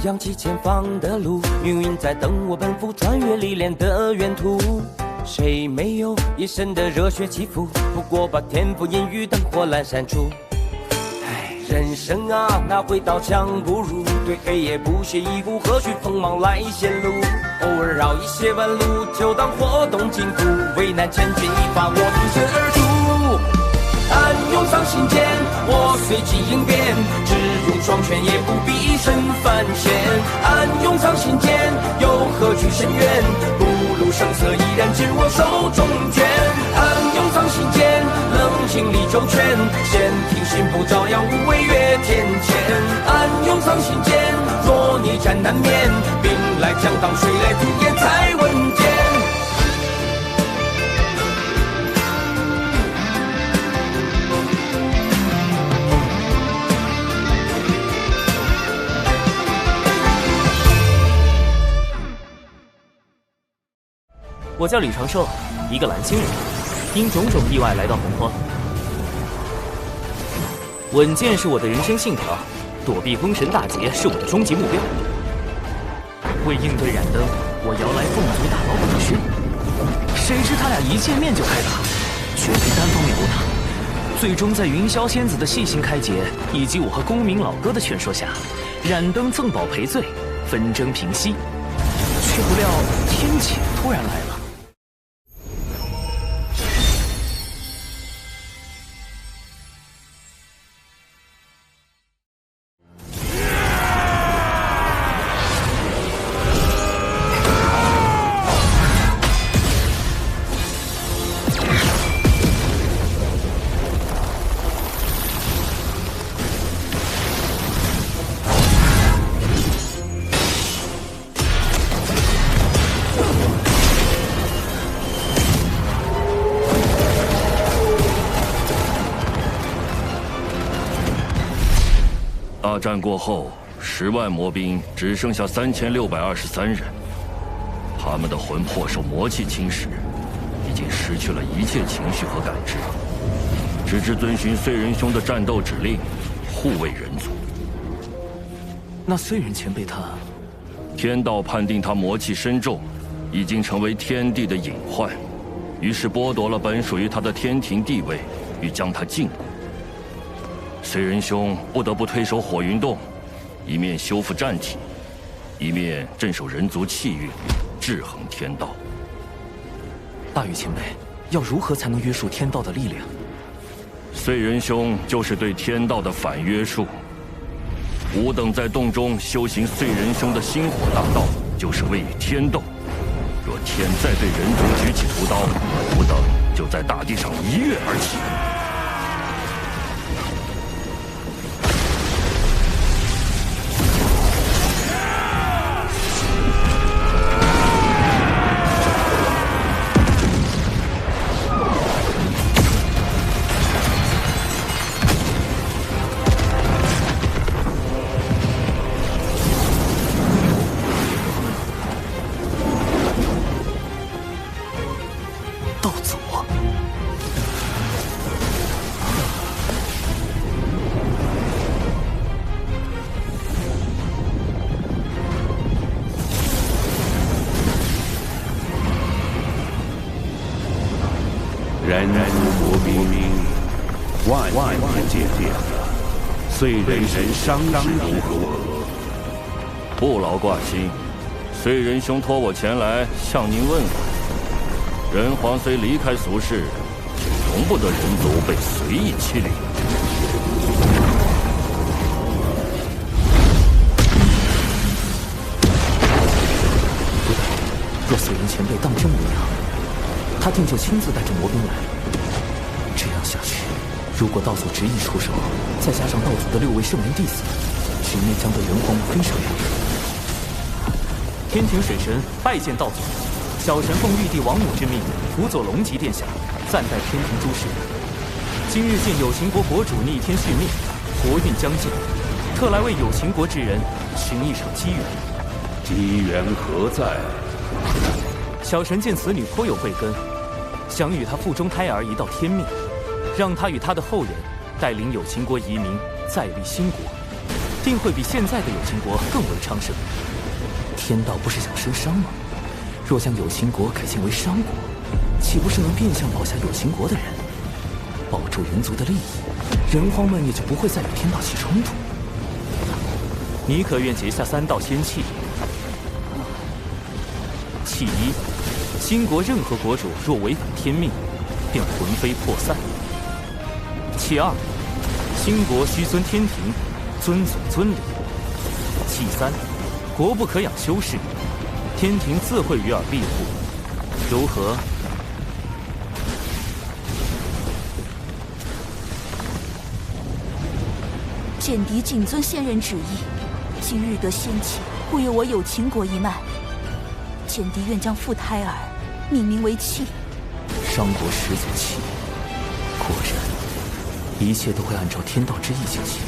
扬起前方的路，命运在等我奔赴穿越历练的远途。谁没有一身的热血起伏？不过把天赋阴雨灯火阑珊处。人生啊，哪会刀枪不入？对黑夜不屑一顾，何须锋芒来显露？偶尔绕一些弯路，就当活动筋骨。为难千钧一发，我挺身而出。暗涌上心间，我随机应变，只用双拳也不必身犯险。暗涌上心间，又何惧深渊？不露声色，依然紧握手中拳。暗涌上心间，冷静理周全，闲庭信步，照样无畏越天堑。暗涌上心间，若逆战难免，兵来将挡，水来土掩才稳健。我叫李长寿，一个蓝星人，因种种意外来到洪荒。稳健是我的人生信条，躲避封神大劫是我的终极目标。为应对冉登，我摇来凤族大佬李轩，谁知他俩一见面就开打，绝非单方面殴打。最终在云霄仙子的细心开解，以及我和公明老哥的劝说下，冉登赠宝赔罪，纷争平息。却不料天谴突然来了。大战过后，10万魔兵只剩下3623人，他们的魂魄受魔气侵蚀，已经失去了一切情绪和感知，只知遵循燧人兄的战斗指令，护卫人族。那燧人前辈他，天道判定他魔气深重，已经成为天地的隐患，于是剥夺了本属于他的天庭地位，并将他禁锢。燧人兄不得不退守火云洞，一面修复战体，一面镇守人族气运，制衡天道。大禹前辈，要如何才能约束天道的力量？燧人兄就是对天道的反约束。吾等在洞中修行燧人兄的星火大道，就是为与天斗。若天再对人族举起屠刀，吾等就在大地上一跃而起。然魔兵万年见面了，燧人神伤势如何？不劳挂心，燧人兄托我前来向您问候。人皇虽离开俗世，却容不得人族被随意欺凌。不对，若燧人前辈当真无恙，他定就亲自带着魔兵来。这样下去，如果道祖执意出手，再加上道祖的6位圣人弟子，局面将对人皇无非手两手。天庭水神拜见道祖，小神奉玉帝王母之命，辅佐龙吉殿下，暂代天庭诸事。今日见有情国国主逆天续命，国运将尽，特来为有情国之人寻一场机缘。机缘何在？小神见此女颇有慧根，想与她腹中胎儿一道天命，让她与她的后人带领有情国移民，再立新国。定会比现在的有情国更为昌盛。天道不是想生商吗？若将有情国改建为商国，岂不是能变相保下有情国的人，保住人族的利益？人荒们也就不会再与天道起冲突。你可愿结下3道仙契？契一，兴国任何国主若违反天命，便魂飞魄散。契二，兴国须遵天庭，遵祖遵礼。契三，国不可养修士，天庭自会与尔庇护，如何？简狄谨遵先人旨意，今日得仙契，护佑我有情国一脉。简狄愿将复胎儿命名为契。商国始祖契，果然，一切都会按照天道之意进行。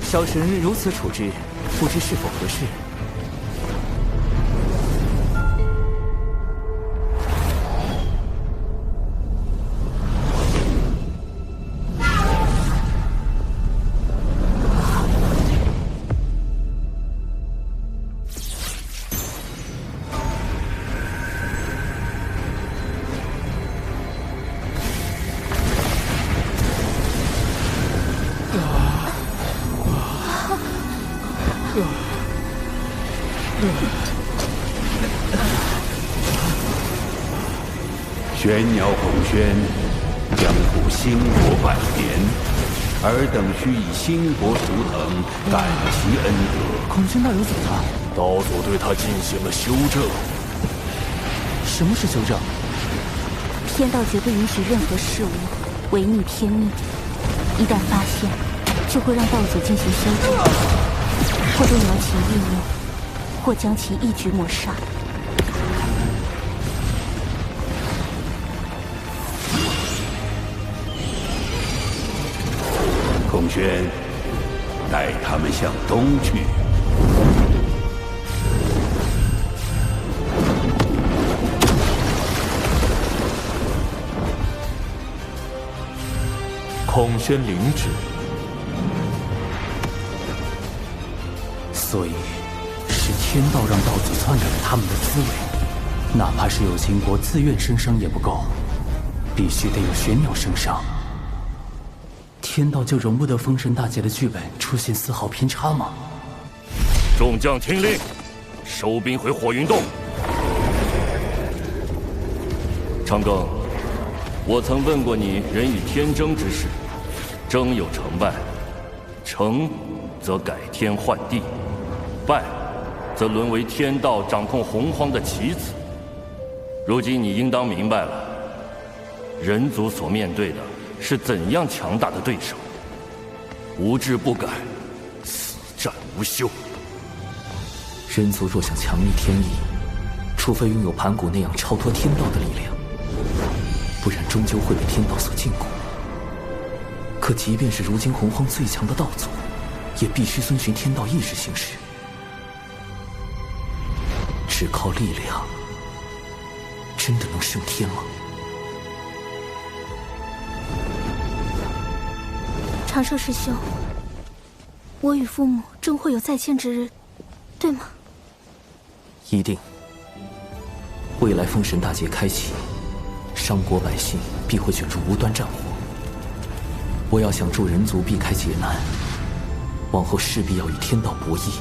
小神如此处置，不知是否合适？玄鸟孔宣将赴兴国百年，尔等须以兴国图腾感其恩德。孔宣大人怎么了？道祖对他进行了修正。什么是修正？天道绝不允许任何事物违逆天命，一旦发现，就会让道祖进行修正，或动摇其意念，或将其一举抹杀。孔宣，带他们向东去。孔宣领旨。所以，是天道让道祖篡改了他们的思维，哪怕是有情国自愿生商也不够，必须得有玄鸟生商。天道就容不得封神大劫的剧本出现丝毫偏差吗？众将听令，收兵回火云洞。长庚，我曾问过你人与天争之事，争有成败，成则改天换地，败则沦为天道掌控洪荒的棋子。如今你应当明白了，人族所面对的是怎样强大的对手，无志不改，死战无休。人族若想强逆天意，除非拥有盘古那样超脱天道的力量，不然终究会被天道所禁锢。可即便是如今洪荒最强的道祖，也必须遵循天道意志行事。只靠力量，真的能胜天吗？长寿师兄，我与父母终会有再见之日，对吗？一定。未来封神大劫开启，商国百姓必会卷入无端战火。我要想助人族避开劫难，往后势必要与天道博弈。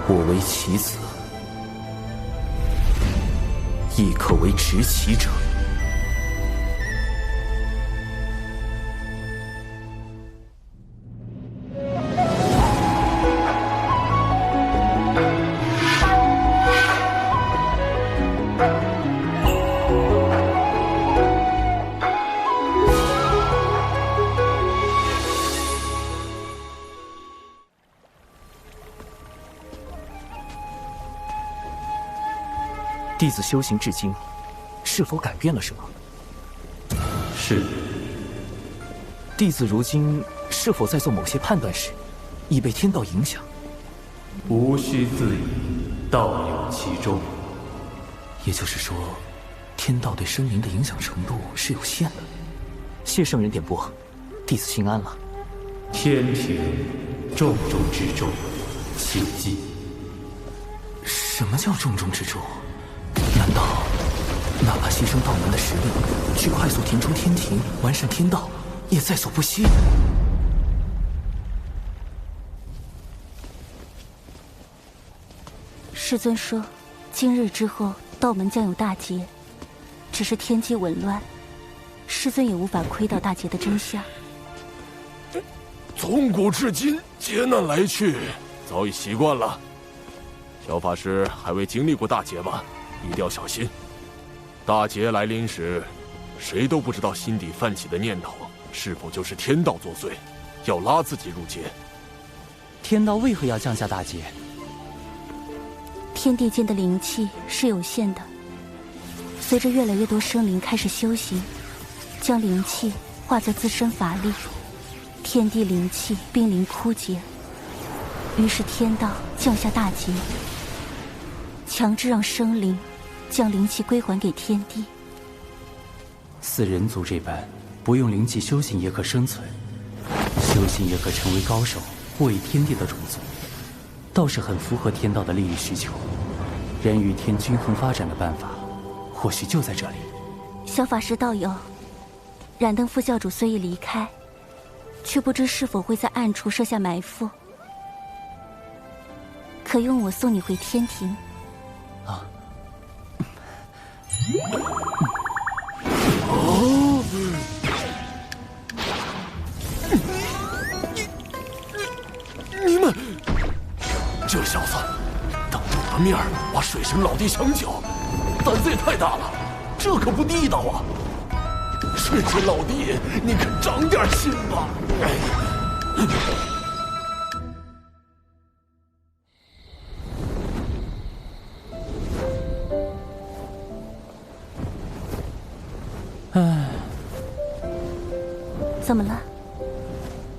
我为棋子，亦可为执棋者。弟子修行至今，是否改变了什么？是。弟子如今是否在做某些判断时，已被天道影响？无需自疑，道有其中。也就是说，天道对生灵的影响程度是有限的。谢圣人点拨，弟子心安了。天庭重中之重，切记。什么叫重中之重？难道哪怕牺牲道门的实力，去快速填充天庭、完善天道，也在所不惜？师尊说，今日之后道门将有大劫，只是天机紊乱，师尊也无法窥到大劫的真相。从古至今，劫难来去，早已习惯了。小法师还未经历过大劫吧？一定要小心。大劫来临时，谁都不知道心底泛起的念头是否就是天道作祟，要拉自己入劫。天道为何要降下大劫？天地间的灵气是有限的，随着越来越多生灵开始修行，将灵气化作自身法力，天地灵气濒临枯竭，于是天道降下大劫，强制让生灵将灵气归还给天地。似人族这般，不用灵气修行也可生存，修行也可成为高手，护卫天地的种族，倒是很符合天道的利益需求。人与天均衡发展的办法，或许就在这里。小法师道友，燃灯副教主虽已离开，却不知是否会在暗处设下埋伏，可用我送你回天庭。啊！哦！你们这小子，当着我的面把水神老弟抢走，胆子也太大了，这可不地道啊！水神老弟，你可长点心吧！唉，怎么了？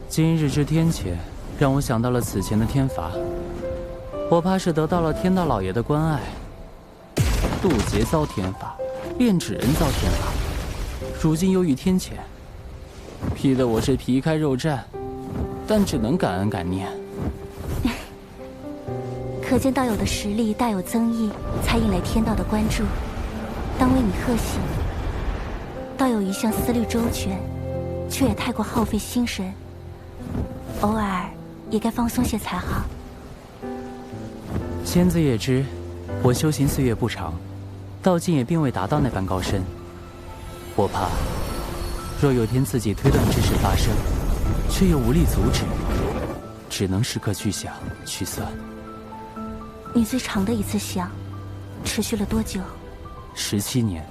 今日之天谴，让我想到了此前的天罚。我怕是得到了天道老爷的关爱。渡劫遭天罚，炼纸人遭天罚，如今又遇天谴，逼得我是皮开肉绽，但只能感恩感念。可见道友的实力大有增益，才引来天道的关注，当为你贺喜。道友一向思虑周全，却也太过耗费心神，偶尔也该放松些才好。仙子也知，我修行岁月不长，到今也并未达到那般高深。我怕，若有天自己推断之事发生，却又无力阻止，只能时刻去想去算。你最长的一次想，持续了多久？17年。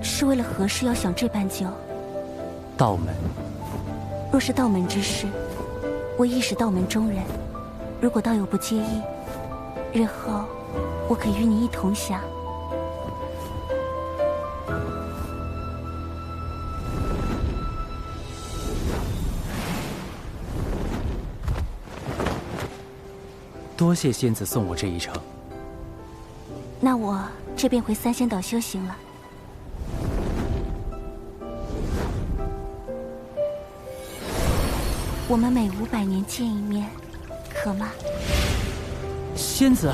是为了何事要想这般久？道门。若是道门之事，我亦是道门中人。如果道友不介意，日后我可与你一同想。多谢仙子送我这一程。那我这便回三仙岛修行了。我们每500年见一面，可吗？仙子，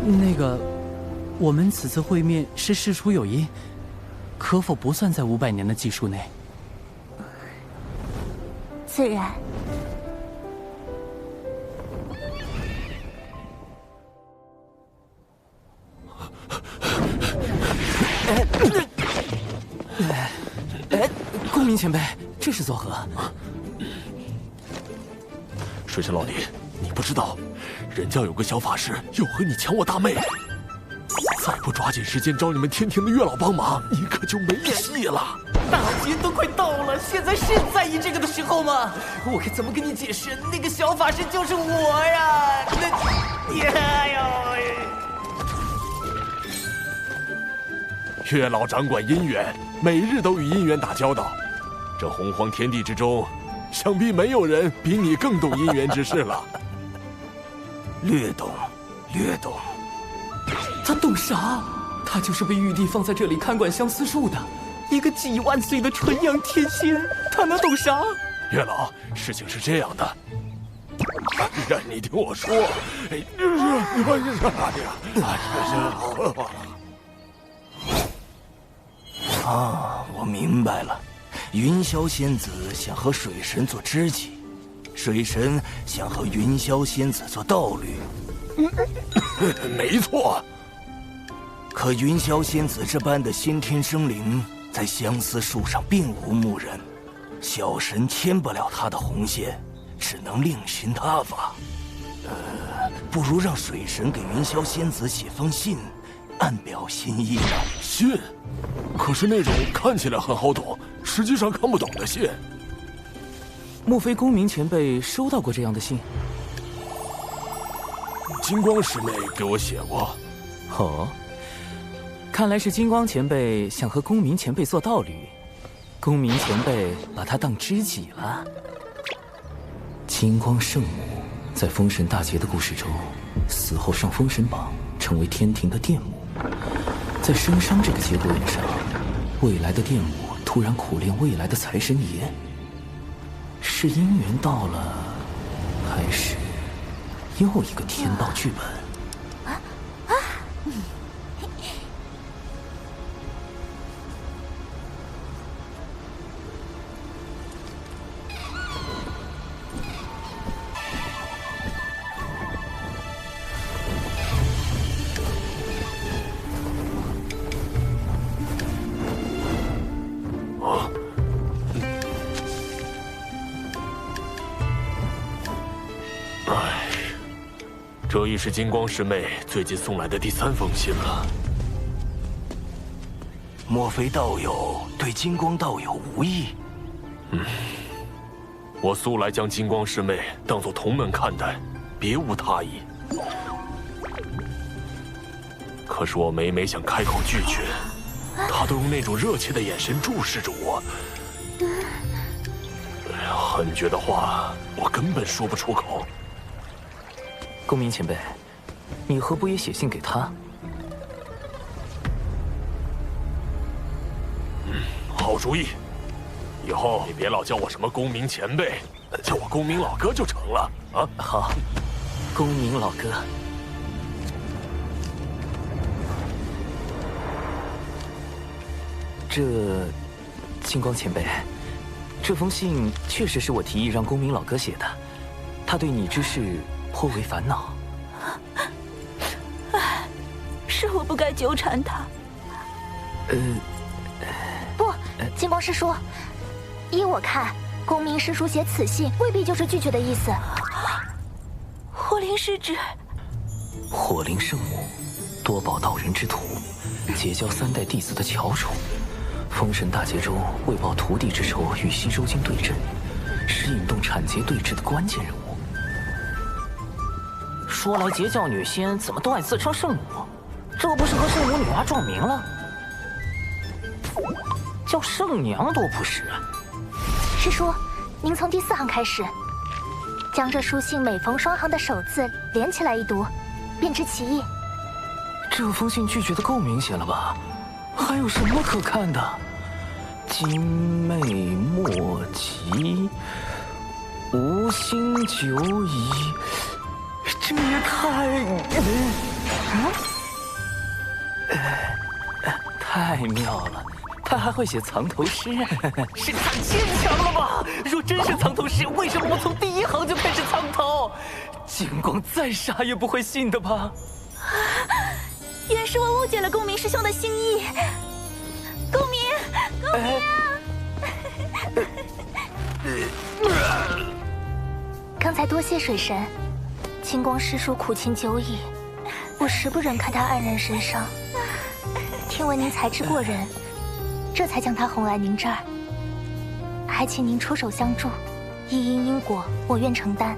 那个，我们此次会面是事出有因，可否不算在500年的计数内？自然。公明前辈，这是作何？水神老弟，你不知道，人家有个小法师又和你抢我大妹，再不抓紧时间找你们天庭的月老帮忙，你可就没戏了。大劫都快到了，现在是在意这个的时候吗？我该怎么跟你解释？那个小法师就是我呀！月老掌管姻缘，每日都与姻缘打交道。这洪荒天地之中，想必没有人比你更懂姻缘之事了。略懂，略懂。他懂啥？他就是被玉帝放在这里看管相思树的，一个几万岁的纯阳天仙，他能懂啥？月老，事情是这样的，让你听我说。啊，我明白了，云霄仙子想和水神做知己，水神想和云霄仙子做道侣。没错。可云霄仙子这般的先天生灵，在相思树上并无牧人，小神牵不了她的红线，只能另寻他法。不如让水神给云霄仙子写封信，暗表心意呢。信？可是那种看起来很好懂，实际上看不懂的信。莫非公明前辈收到过这样的信？金光师妹给我写过。哦，看来是金光前辈想和公明前辈做道侣，公明前辈把他当知己了。金光圣母在封神大劫的故事中，死后上封神榜，成为天庭的殿母。在生商这个节骨眼上，未来的殿母突然苦练未来的财神爷，是姻缘到了，还是又一个天道剧本？这已是金光师妹最近送来的第3封信了。莫非道友对金光道友无意？我素来将金光师妹当作同门看待，别无他意。可是我每想开口拒绝，她都用那种热切的眼神注视着我。狠绝的话，我根本说不出口。公明前辈，你何不也写信给他？好主意，以后你别老叫我什么公明前辈，叫我公明老哥就成了啊！好，公明老哥。金光前辈，这封信确实是我提议让公明老哥写的，他对你之事颇为烦恼。是我不该纠缠他。不，金光师叔，依我看，公明师叔写此信未必就是拒绝的意思。火灵是指火灵圣母，多宝道人之徒，结交3代弟子的翘楚。封神大劫中为报徒弟之仇，与西周经对阵，是引动产劫对峙的关键人物。说来截教女仙怎么都爱自称圣母？这不是和圣母女娲撞名了？叫圣娘多不实。师叔，您从第4行开始，将这书信每逢双行的首字连起来一读，便知其意。这封信拒绝的够明显了吧？还有什么可看的？今昧莫及，无心久矣。这也太妙了！他还会写藏头诗，是太牵强了吧？若真是藏头诗，为什么我从第1行就开始藏头？金光再傻也不会信的吧？原是我误解了公明师兄的心意。公明刚才多谢水神，金光师叔苦情久矣，我实不忍看他黯然神伤。听闻您才智过人，这才将他哄来您这儿，还请您出手相助，一因因果，我愿承担。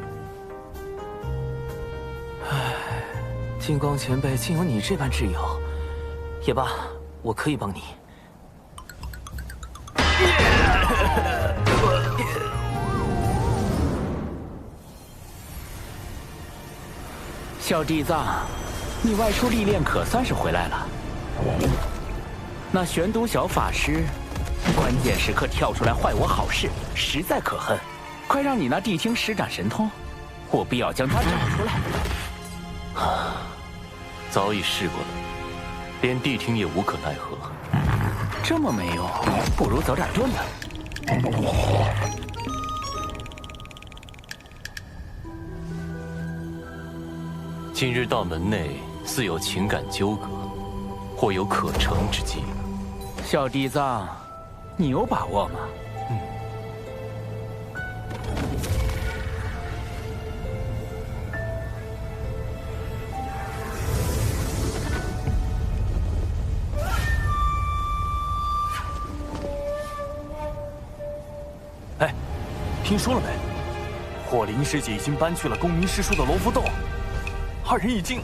金光前辈竟有你这般挚友，也罢，我可以帮你。小地藏，你外出历练可算是回来了。那玄都小法师，关键时刻跳出来坏我好事，实在可恨。快让你那谛听施展神通，我必要将他找出来。早已试过了，连谛听也无可奈何。这么没用，不如走点钝的。今日道门内似有情感纠葛，或有可成之机。小地藏，你有把握吗？哎，听说了没？火灵师姐已经搬去了公明师叔的罗浮洞，二人已经……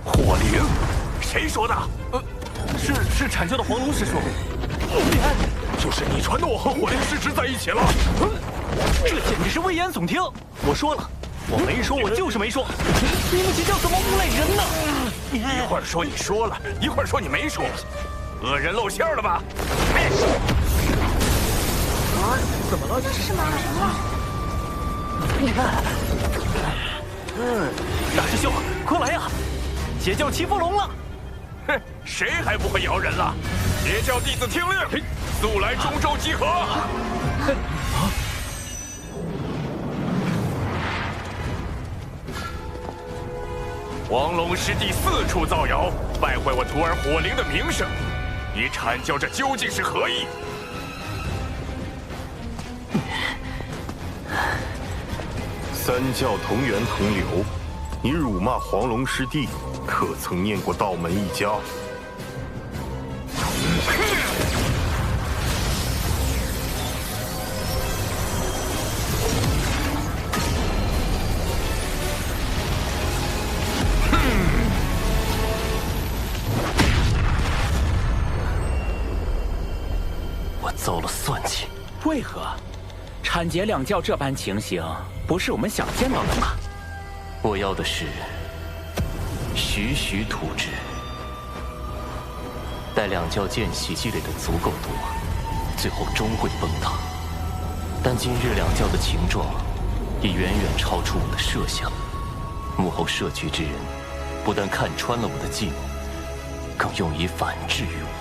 火灵？谁说的？是阐教的黄龙师叔。就是你传的我和火灵师侄在一起了。这简直是危言耸听！我说了，我没说，我就是没说。你们这叫怎么诬赖人呢？一会儿说你说了，一会儿说你没说，恶人露馅了吧？哎！怎么了？这是马什么？你看，大师兄，快来呀！邪教起伏龙了！哼，谁还不会摇人了？邪教弟子听令，速来中州集合！黄龙师弟四处造谣，败坏我徒儿火灵的名声，你阐教这究竟是何意？三教同源同流，你辱骂黄龙师弟，可曾念过道门一家？我遭了算计。为何？阐结两教这般情形，不是我们想见到的吗？我要的是徐徐图之，待两教间隙积累的足够多，最后终会崩塌。但今日两教的情状，已远远超出我的设想。幕后设局之人，不但看穿了我的计谋，更用以反制于我。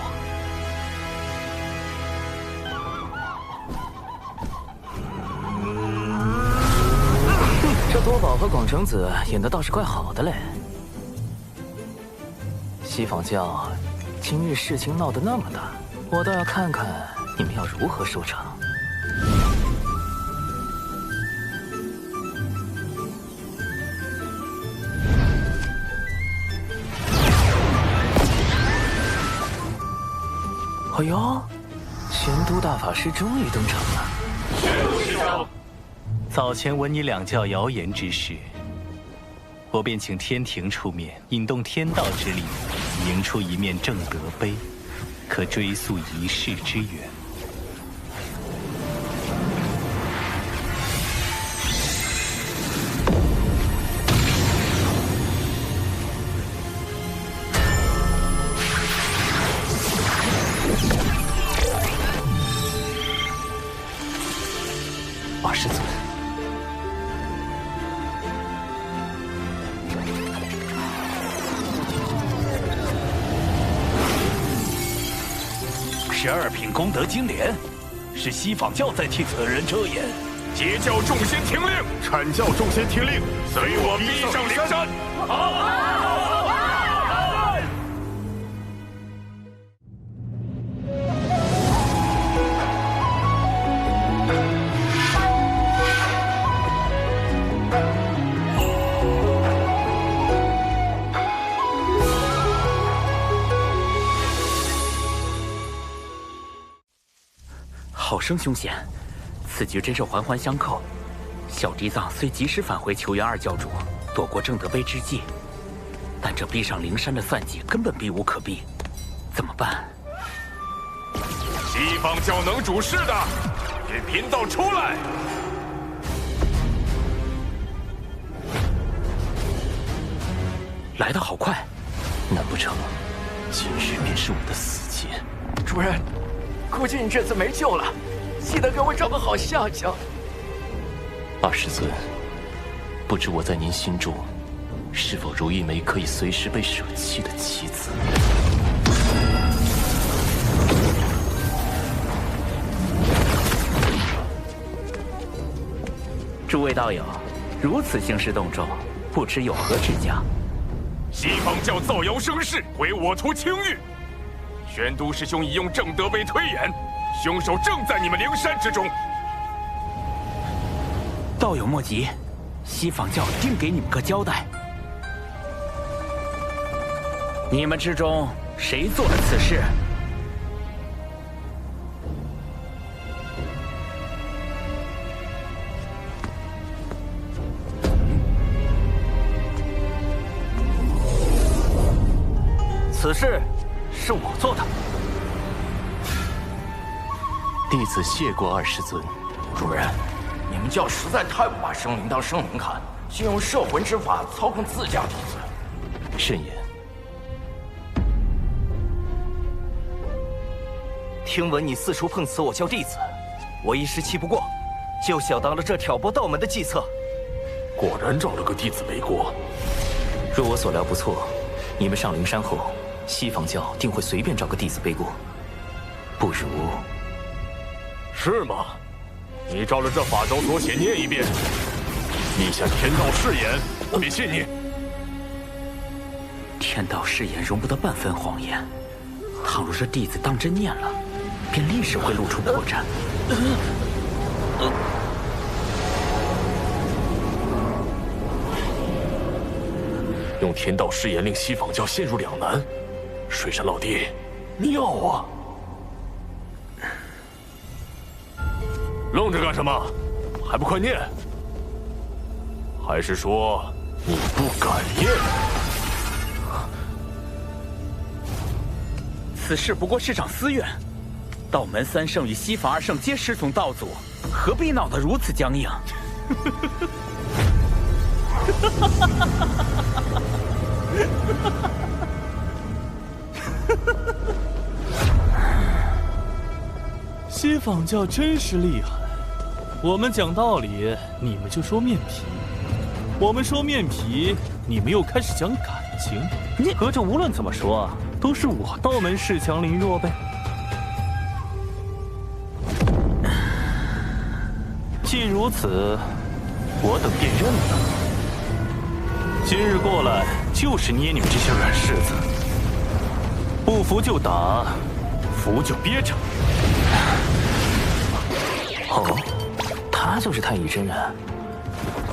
这多宝和广成子演的倒是怪好的嘞。西方教今日事情闹得那么大，我倒要看看你们要如何收场。哎呦，玄都大法师终于登场了。师长。早前闻你两教谣言之事，我便请天庭出面引动天道之力，迎出一面正德碑，可追溯一世之源。二师尊。12品功德金莲，是西方教在替此人遮掩。截教众仙听令，阐教众仙听令，随我逼上灵山！好生凶险，此局真是环环相扣。小地藏虽及时返回求援二教主，躲过正德碑之计，但这逼上灵山的算计根本避无可避，怎么办？西方教能主事的，给贫道出来！来得好快。难不成今日便是我的死劫？主人，估计你这次没救了，记得给我找个好下场。20尊，不知我在您心中，是否如一枚可以随时被舍弃的棋子？诸位道友，如此兴师动众，不知有何指教？西方教造谣生事，毁我图清誉。玄都师兄已用正德碑推演，凶手正在你们灵山之中。道友莫急，西方教定给你们个交代。你们之中谁做了此事？此事是我做的。弟子谢过20尊。主人，你们教实在太不把生灵当生灵看，竟用摄魂之法操控自家弟子。慎言。听闻你四处碰瓷我教弟子，我一时气不过，就想到了这挑拨道门的计策。果然找了个弟子背锅。若我所料不错，你们上灵山后，西方教定会随便找个弟子背锅。不如……是吗？你照着这法招所写念一遍，立下天道誓言，我便信你。天道誓言容不得半分谎言，倘若这弟子当真念了，便立时会露出破绽。用天道誓言令西方教陷入两难，水山老弟，妙啊！愣着干什么？还不快念！还是说你不敢念？此事不过是场私怨，道门3圣与西法2圣皆师从道祖，何必闹得如此僵硬？西方教真是厉害，我们讲道理，你们就说面皮；我们说面皮，你们又开始讲感情。合着无论怎么说，都是我道门恃强凌弱呗。既如此，我等便认了。今日过来就是捏你们这些软柿子，不服就打，服就憋着。哦，他就是太乙真人，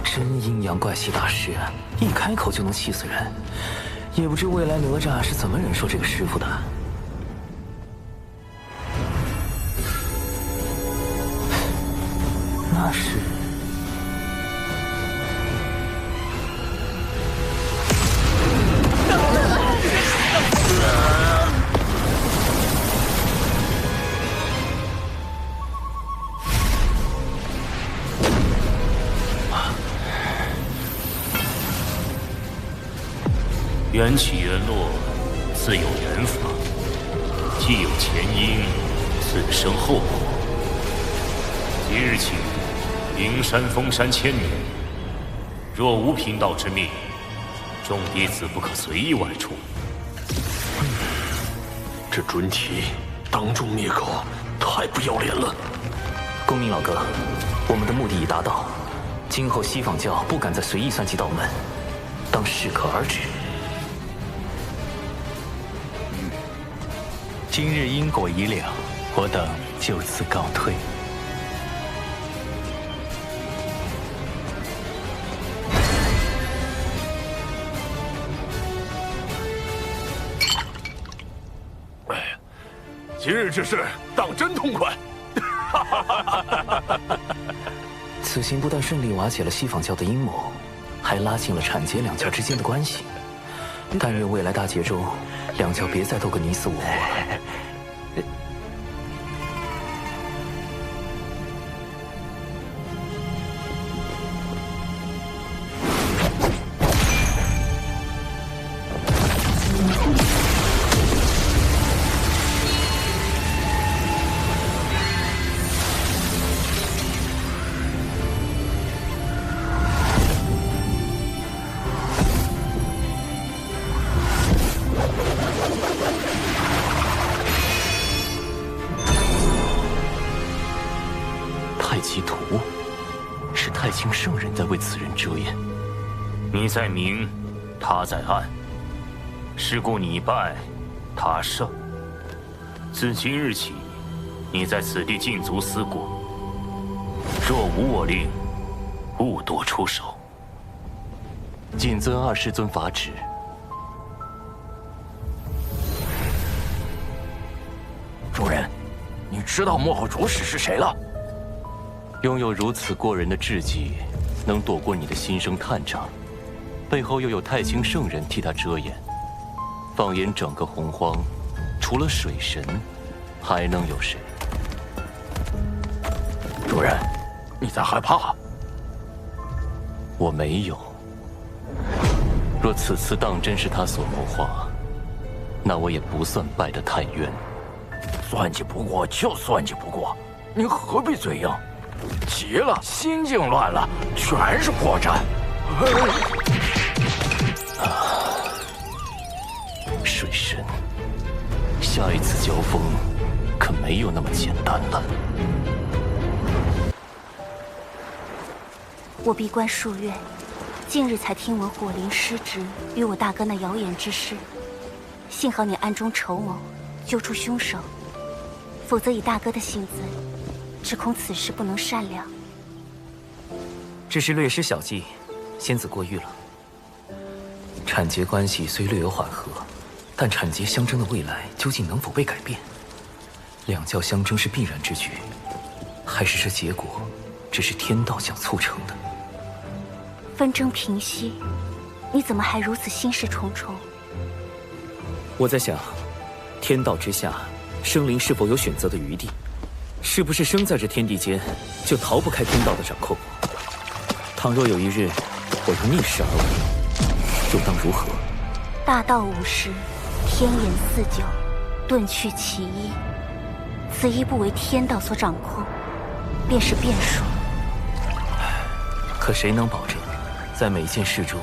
真阴阳怪气大师，一开口就能气死人。也不知未来哪吒是怎么忍受这个师傅的。那是。缘起缘落，自有缘法；既有前因，自生后果。即日起，灵山封山1000年，若无贫道之命，众弟子不可随意外出。这准提当众灭口，太不要脸了！公明老哥，我们的目的已达到，今后西方教不敢再随意算计道门，当适可而止。今日因果已了，我等就此告退。今日之事当真痛快！此行不但顺利瓦解了西方教的阴谋，还拉近了阐劫两教之间的关系。但愿未来大劫中，两教别再斗个你死我活。其徒，是太清圣人在为此人遮掩。你在明，他在暗，是故你败，他胜。自今日起，你在此地禁足思过，若无我令，勿多出手。谨遵二师尊法旨。主人，你知道幕后主使是谁了？拥有如此过人的智计，能躲过你的心生探查，背后又有太清圣人替他遮掩。放眼整个洪荒，除了水神，还能有谁？主人，你在害怕？我没有。若此次当真是他所谋划，那我也不算败得太冤。算计不过就算计不过，你何必嘴硬？急了，心境乱了，全是破绽。水神，下一次交锋可没有那么简单了。我闭关数月，近日才听闻火灵失职与我大哥那谣言之事，幸好你暗中筹谋，揪出凶手，否则以大哥的性子，只恐此事不能善了。只是略施小计，仙子过誉了。产劫关系虽略有缓和，但产劫相争的未来究竟能否被改变？两教相争是必然之举，还是这结果只是天道想促成的？纷争平息，你怎么还如此心事重重？我在想，天道之下，生灵是否有选择的余地？是不是生在这天地间，就逃不开天道的掌控？倘若有一日，我又逆势而为，又当如何？大道五十，天眼49，遁去其一。此一不为天道所掌控，便是变数。可谁能保证，在每件事中，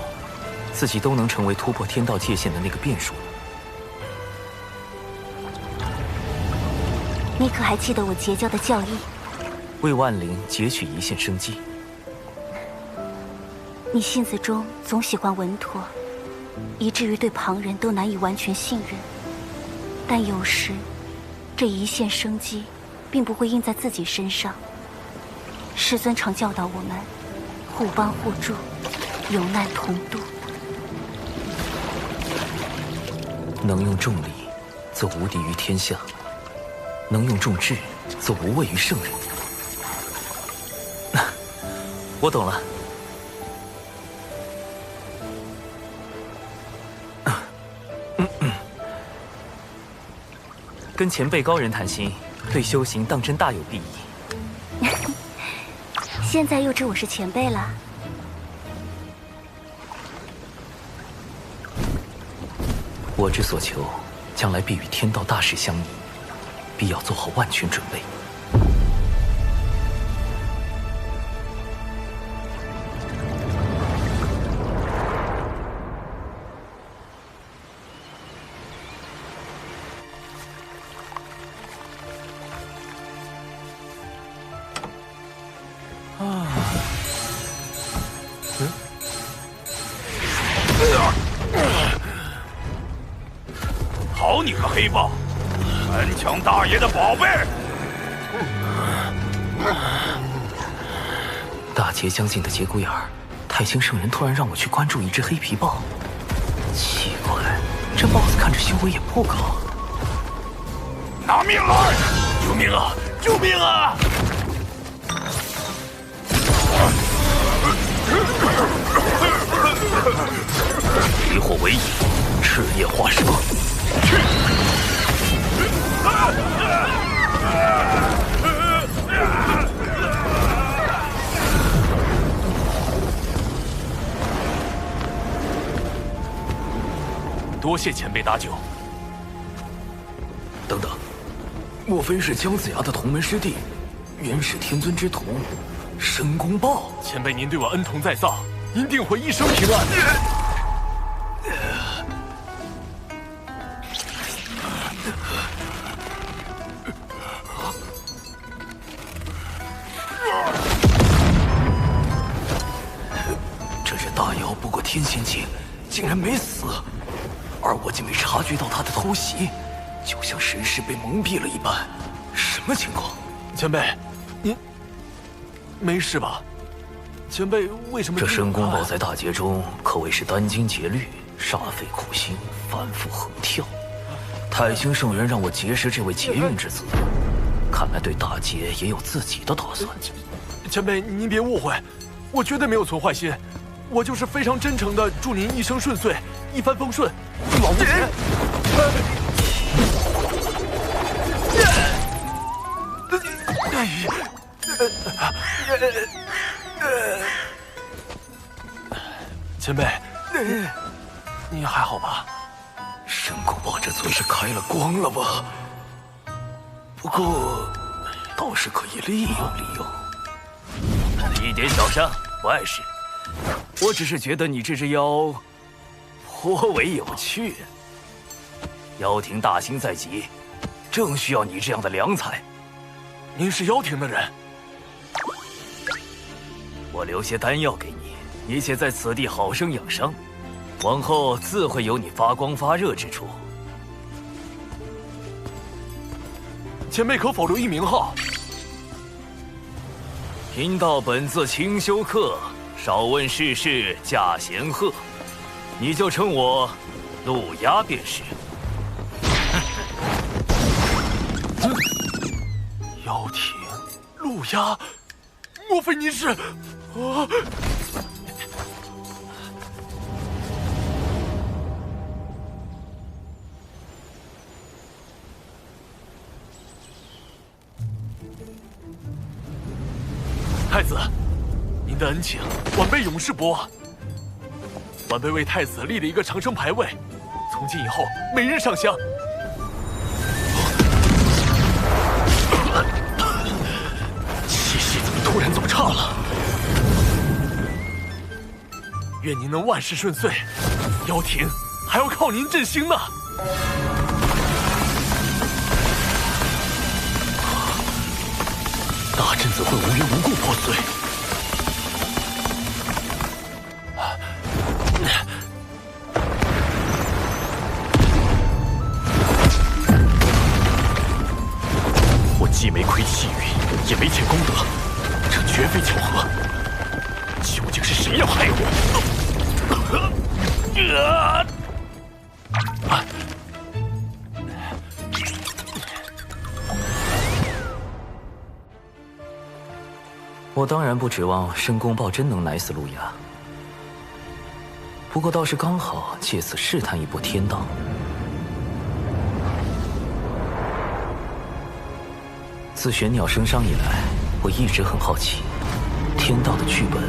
自己都能成为突破天道界限的那个变数呢？你可还记得我结交的教义？为万灵截取一线生机。你性子中总喜欢稳妥，以至于对旁人都难以完全信任。但有时，这一线生机，并不会印在自己身上。师尊常教导我们，互帮互助，有难同度。能用重力，则无敌于天下；能用重智，则无畏于圣人。我懂了。跟前辈高人谈心，对修行当真大有裨益。现在又知我是前辈了。我之所求，将来必与天道大事相依，必要做好万全准备。好你个黑豹，山墙大爷的宝贝！大劫将近的节骨眼儿，太清圣人突然让我去关注一只黑皮豹。奇怪，这豹子看着修为也不高。拿命来！救命啊！救命啊！离火为引，赤焰化蛇。多谢前辈搭救。等等，莫非是姜子牙的同门师弟，元始天尊之徒，申公豹？前辈您对我恩同在上，您定会一生平安。然没死，而我竟没察觉到他的偷袭，就像神识被蒙蔽了一般。什么情况？前辈，您没事吧？前辈为什么？这申公豹在大劫中可谓是殚精竭虑，煞费苦心，反复横跳。太清圣人让我结识这位劫运之子，看来对大劫也有自己的打算。前辈，您别误会，我绝对没有存坏心，我就是非常真诚的祝您一生顺遂，一帆风顺。老夫前。前辈，你还好吧？申公豹这嘴是开了光了吧？不过，倒是可以利用利用。一点小伤，不碍事。我只是觉得你这只妖颇为有趣。妖庭大兴在即，正需要你这样的良才。您是妖庭的人？我留些丹药给你，你且在此地好生养伤，往后自会有你发光发热之处。前辈可否留一名号？贫道本自清修客，少问世事驾闲鹤，你就称我陆鸦便是。妖庭，陆鸦，莫非您是？太子，您的恩情，晚辈永世不忘。晚辈为太子立了一个长生牌位，从今以后每日上香。气息怎么突然这么差了？愿您能万事顺遂，妖庭还要靠您振兴呢。大阵怎会无缘无故破碎？我既没亏气运，也没欠功德，这绝非巧合。究竟是谁要害我？我当然不指望申公豹真能奶死陆鸦，不过倒是刚好借此试探一波天道。自玄鸟升商以来，我一直很好奇，天道的剧本，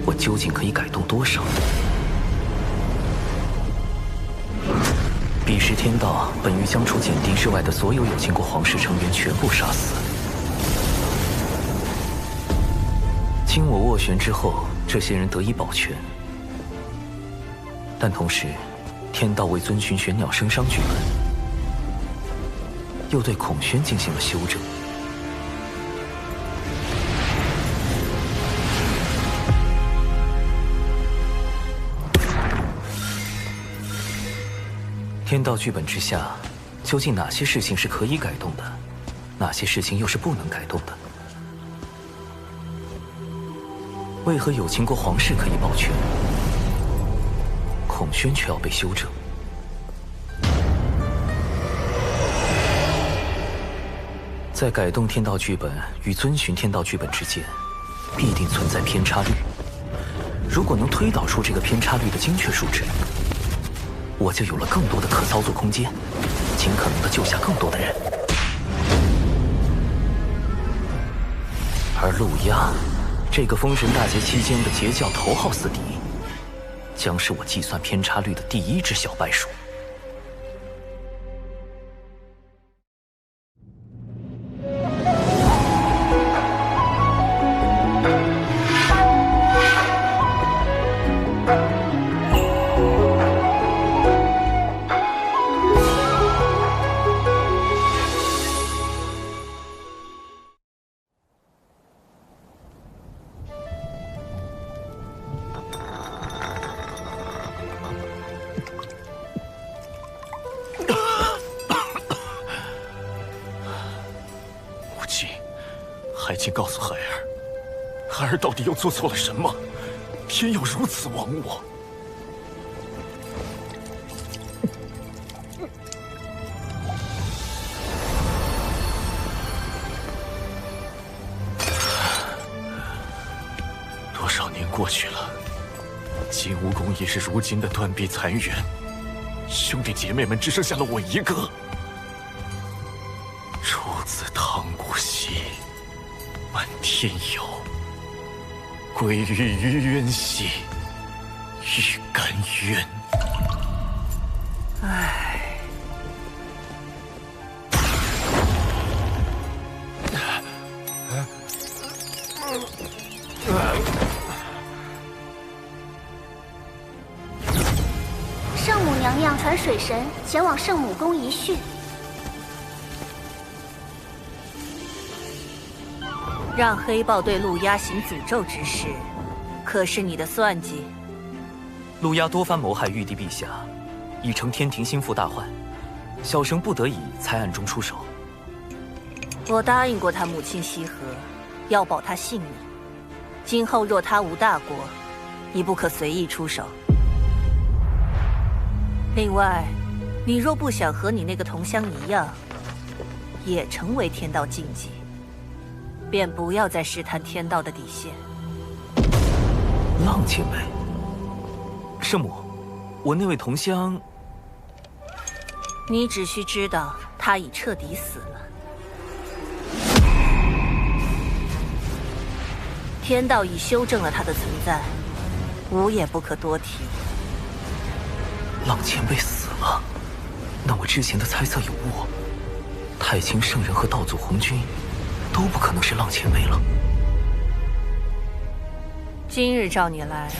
我究竟可以改动多少？彼时天道本欲将除简狄之外的所有有经过皇室成员全部杀死。经我斡旋之后，这些人得以保全，但同时，天道为遵循玄鸟升商剧本，又对孔宣进行了修正。天道剧本之下，究竟哪些事情是可以改动的，哪些事情又是不能改动的？为何有秦国皇室可以保全，孔宣却要被修正？在改动天道剧本与遵循天道剧本之间，必定存在偏差率。如果能推导出这个偏差率的精确数值，我就有了更多的可操作空间，尽可能的救下更多的人。而陆鸦，这个封神大劫期间的截教头号死敌，将是我计算偏差率的第一只小白鼠。还请告诉孩儿，孩儿到底又做错了什么，偏要如此亡我？多少年过去了，金蜈蚣也是如今的断壁残垣，兄弟姐妹们只剩下了我一个。出自汤谷兮，漫天游；归于于渊兮，欲甘渊。唉。圣母娘娘传水神前往圣母宫一叙。让黑豹对陆压行诅咒之事，可是你的算计？陆压多番谋害玉帝陛下，已成天庭心腹大患，小生不得已才暗中出手。我答应过他母亲羲和，要保他性命。今后若他无大过，你不可随意出手。另外，你若不想和你那个同乡一样，也成为天道禁忌，便不要再试探天道的底线。浪前辈，圣母，我那位同乡，你只需知道他已彻底死了。天道已修正了他的存在，无也不可多提。浪前辈死了，那我之前的猜测有误。太清圣人和道祖红军都不可能是浪前辈了。今日召你来，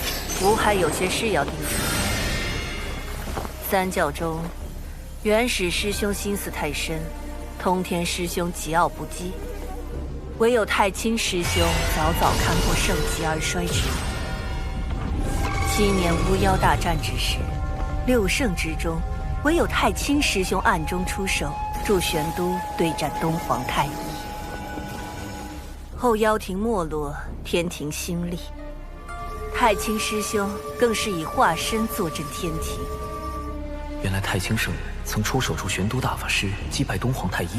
吾还有些事要叮嘱。三教中，元始师兄心思太深，通天师兄桀骜不羁，唯有太清师兄早早看破盛极而衰之。7年巫妖大战之时，6圣之中，唯有太清师兄暗中出手，助玄都对战东皇太一。后妖庭没落，天庭兴立，太清师兄更是以化身坐镇天庭。原来太清圣人曾出手助玄都大法师击败东皇太一。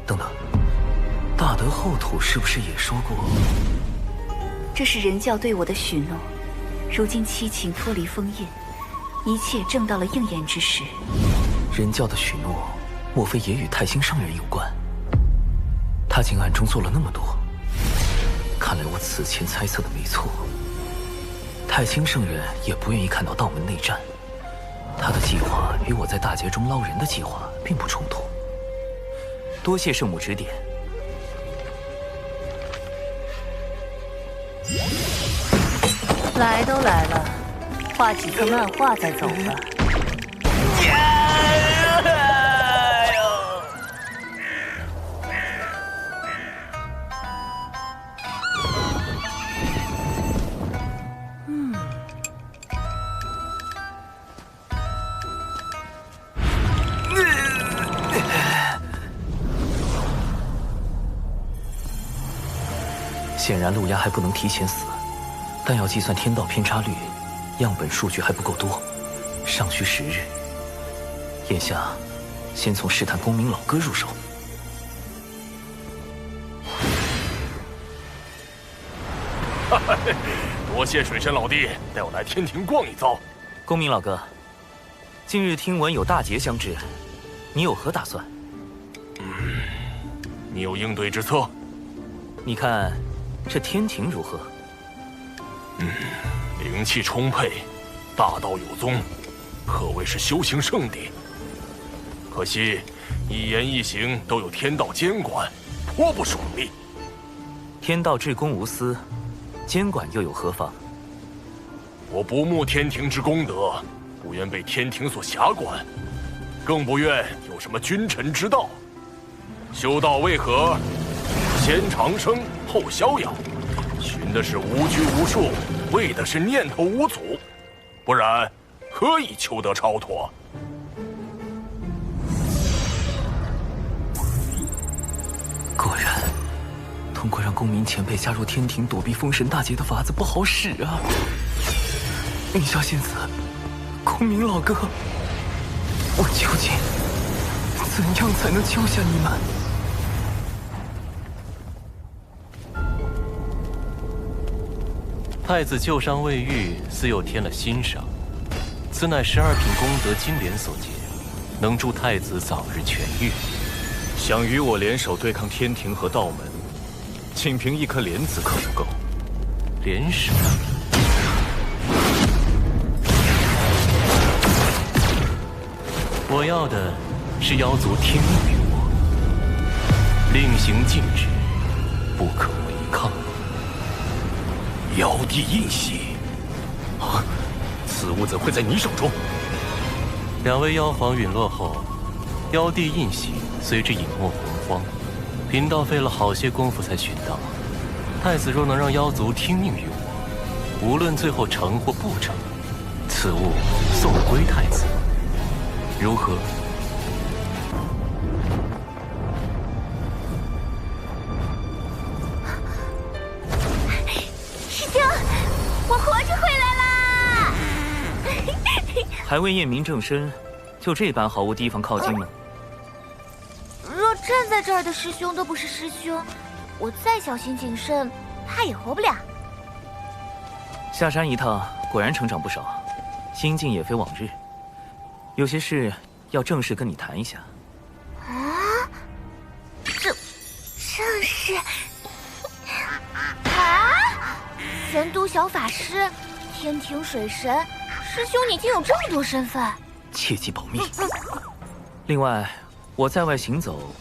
等等，大德后土是不是也说过？这是人教对我的许诺，如今七情脱离封印，一切正到了应验之时。人教的许诺，莫非也与太清圣人有关？他竟暗中做了那么多，看来我此前猜测的没错。太清圣人也不愿意看到道门内战，他的计划与我在大劫中捞人的计划并不冲突。多谢圣母指点。来都来了，画几幅漫画再走吧。显然陆压还不能提前死，但要计算天道偏差率，样本数据还不够多，尚需10日。眼下，先从试探公明老哥入手。多谢水神老弟带我来天庭逛一遭。公明老哥，近日听闻有大劫将至，你有何打算？你有应对之策？你看这天庭如何？灵气充沛，大道有宗，可谓是修行圣地。可惜一言一行都有天道监管，颇不爽利。天道至公无私，监管又有何妨？我不慕天庭之功德，不愿被天庭所辖管，更不愿有什么君臣之道。修道为何？先长生，后逍遥，寻的是无拘无束，为的是念头无阻，不然何以求得超脱？果然，通过让公明前辈加入天庭躲避封神大劫的法子不好使啊！云霄仙子，公明老哥，我究竟怎样才能救下你们？太子旧伤未愈，似又添了新伤，此乃12品功德金莲所结，能助太子早日痊愈。想与我联手对抗天庭和道门，仅凭一颗莲子可不够。联手？我要的是妖族听命于我，令行禁止，不可违抗。妖帝印玺，啊，此物怎会在你手中？2位妖皇陨落后，妖帝印玺随之隐没洪荒，贫道费了好些功夫才寻到。太子若能让妖族听命于我，无论最后成或不成，此物送归太子，如何？师兄，我活着回来啦！还未验明正身，就这般毫无提防靠近吗？若站在这儿的师兄都不是师兄，我再小心谨慎，怕也活不了。下山一趟，果然成长不少，心境也非往日。有些事要正式跟你谈一下。啊？正式？啊？玄都小法师，天庭水神，师兄你竟有这么多身份，切记保密。另外，我在外行走，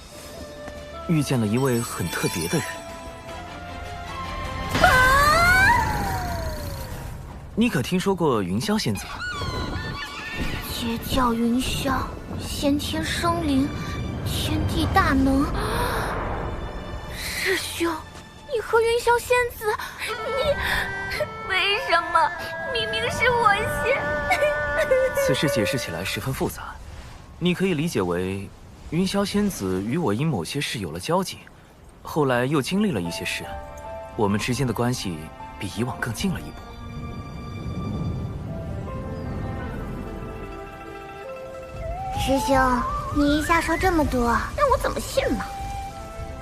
遇见了一位很特别的人。你可听说过云霄仙子？邪教云霄，先天生灵，天地大能。师兄，你和云霄仙子，你为什么？明明是我先。此事解释起来十分复杂，你可以理解为，云霄仙子与我因某些事有了交集，后来又经历了一些事，我们之间的关系比以往更近了一步。师兄，你一下说这么多，让我怎么信呢？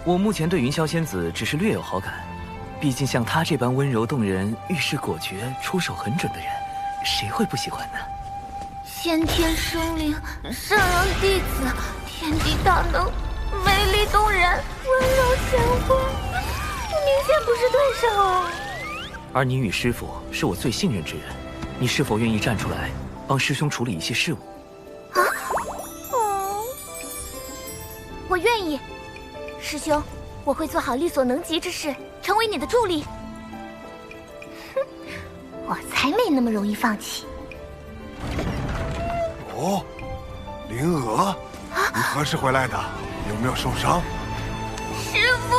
我目前对云霄仙子只是略有好感，毕竟像她这般温柔动人、遇事果决、出手很准的人，谁会不喜欢呢？先天生灵，圣人弟子，天地大能，美丽动人，温柔贤惠，明显不是对手啊！而你与师父是我最信任之人，你是否愿意站出来帮师兄处理一些事务？啊？我愿意。师兄，我会做好力所能及之事，成为你的助力。哼，我才没那么容易放弃。哦，灵娥，你何时回来的？有没有受伤？师父。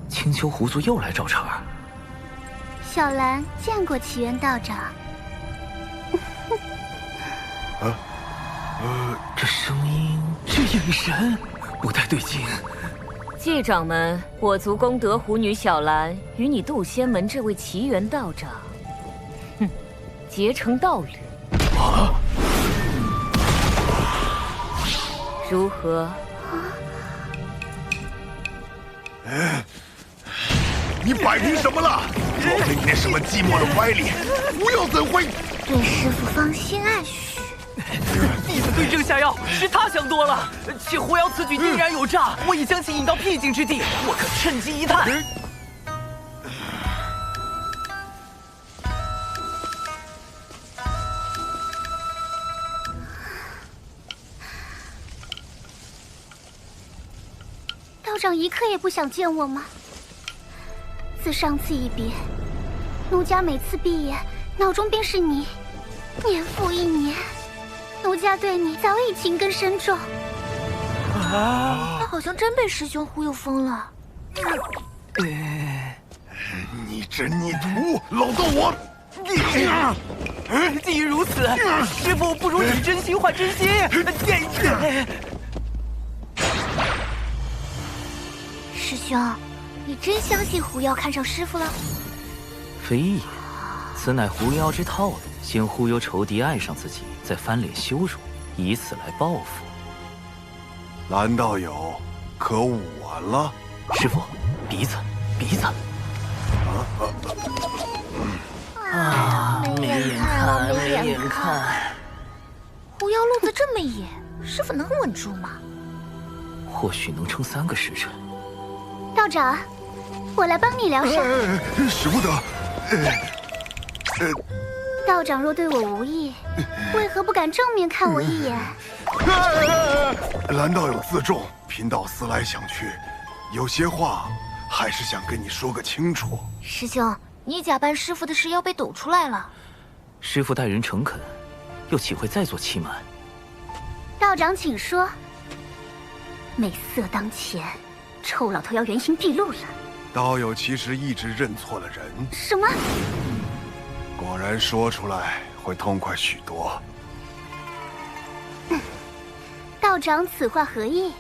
青丘狐族又来找茬儿。小兰见过奇缘道长。这声音，这眼神，不太对劲。季掌门，我族功德狐女小兰与你渡仙门这位奇缘道长，哼，结成道侣。如何？你摆平什么了？若非你那什么寂寞的歪理，不要怎会？对师父芳心暗许。弟子对症下药，是他想多了。其狐妖此举定然有诈，我已将其引到僻静之地，我可趁机一探。道长一刻也不想见我吗？自上次一别，奴家每次闭眼，脑中便是你，年复一年。奴家对你早已情根深重。他好像真被师兄忽悠疯了。你真逆徒，老道我！既如此，师父不如以真心换真心。师兄，你真相信狐妖看上师傅了？非也，此乃狐妖之套路，先忽悠仇敌爱上自己，再翻脸羞辱，以此来报复。蓝道友，可忤完了？师傅，鼻子，鼻子。没眼看，没眼看。狐妖路子这么野，师傅能稳住吗？或许能撑3个时辰。道长，我来帮你疗伤。使不得。道长若对我无意，为何不敢正面看我一眼？蓝道友自重，贫道思来想去，有些话还是想跟你说个清楚。师兄，你假扮师傅的事要被抖出来了。师傅待人诚恳，又岂会再做欺瞒？道长请说。美色当前，臭老头要原形毕露了。道友其实一直认错了人。什么？果然说出来会痛快许多。道长此话何意？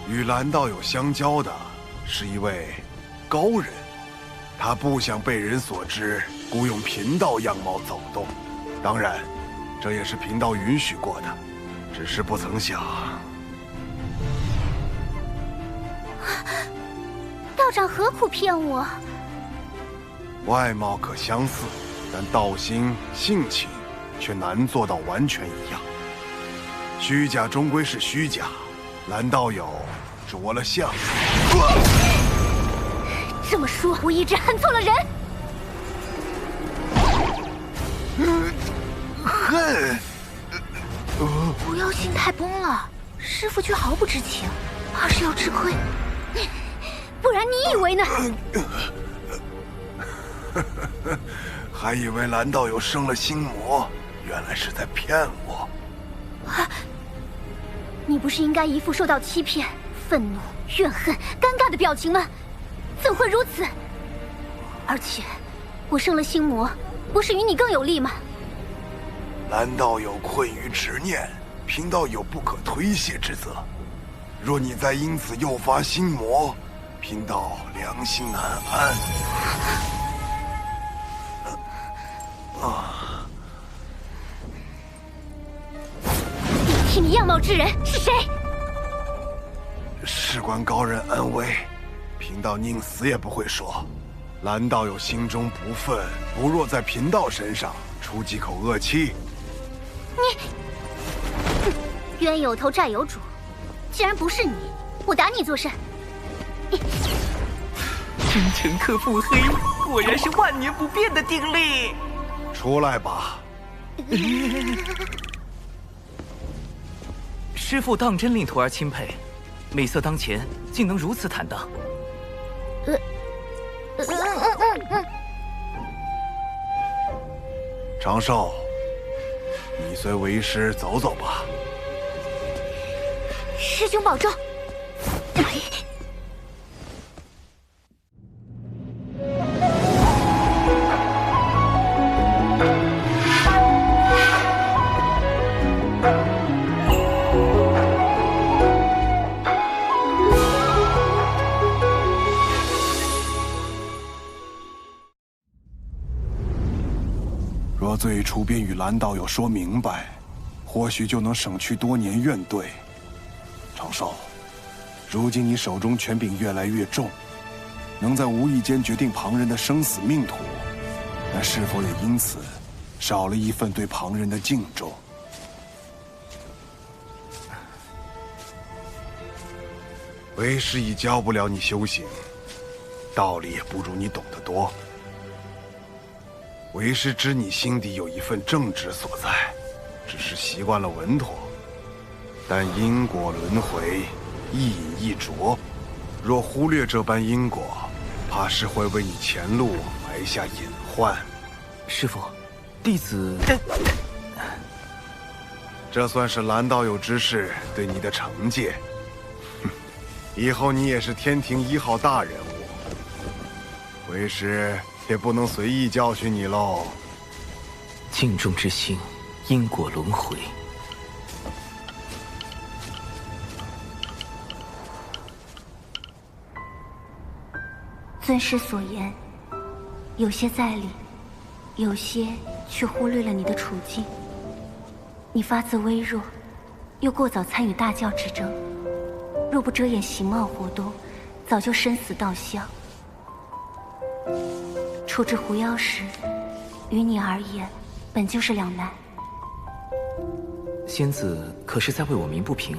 与蓝道友相交的是一位高人，他不想被人所知，故用贫道样貌走动。当然，这也是贫道允许过的，只是不曾想。道长何苦骗我？外貌可相似，但道心、性情却难做到完全一样。虚假终归是虚假，蓝道友着了相。这么说，我一直恨错了人。恨？狐妖心态崩了，师傅却毫不知情，怕是要吃亏。不然你以为呢？还以为蓝道友生了心魔，原来是在骗我。你不是应该一副受到欺骗、愤怒、怨恨、尴尬的表情吗？怎会如此？而且，我生了心魔，不是与你更有利吗？蓝道友困于执念，贫道有不可推卸之责。若你再因此诱发心魔，贫道良心难安。替你样貌之人是谁？事关高人安危，贫道宁死也不会说。蓝道友心中不忿，不若在贫道身上出几口恶气。你，冤有头债有主，既然不是你，我打你做甚？真诚克腹黑，果然是万年不变的定力。出来吧。师父当真令徒儿钦佩，美色当前，竟能如此坦荡。长寿，你随为师走走吧。师兄保重。若最初便与蓝道友说明白，或许就能省去多年怨怼。长寿，如今你手中权柄越来越重，能在无意间决定旁人的生死命途，那是否也因此少了一份对旁人的敬重？为师已教不了你修行，道理也不如你懂得多。为师知你心底有一份正直所在，只是习惯了稳妥。但因果轮回，一饮一啄，若忽略这般因果，怕是会为你前路埋下隐患。师父，弟子……这算是蓝道友之士对你的惩戒。哼，以后你也是天庭1号大人物，为师也不能随意教训你喽。敬重之心，因果轮回。尊师所言，有些在理，有些却忽略了你的处境。你发自微弱，又过早参与大教之争，若不遮掩形貌活动，早就生死道相。处置狐妖时，于你而言，本就是两难。仙子可是在为我鸣不平？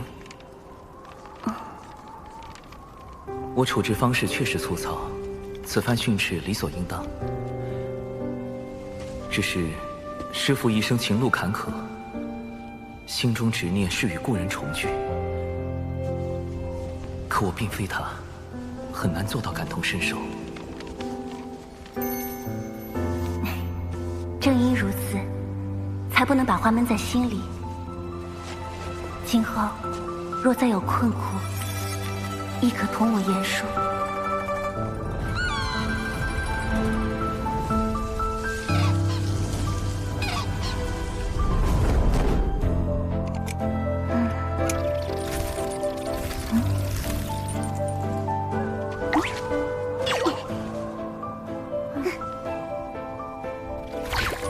我处置方式确实粗糙，此番训斥理所应当。只是师父一生情路坎坷，心中执念是与故人重聚，可我并非他，很难做到感同身受。正因如此，才不能把话闷在心里。今后若再有困苦，亦可同我言说。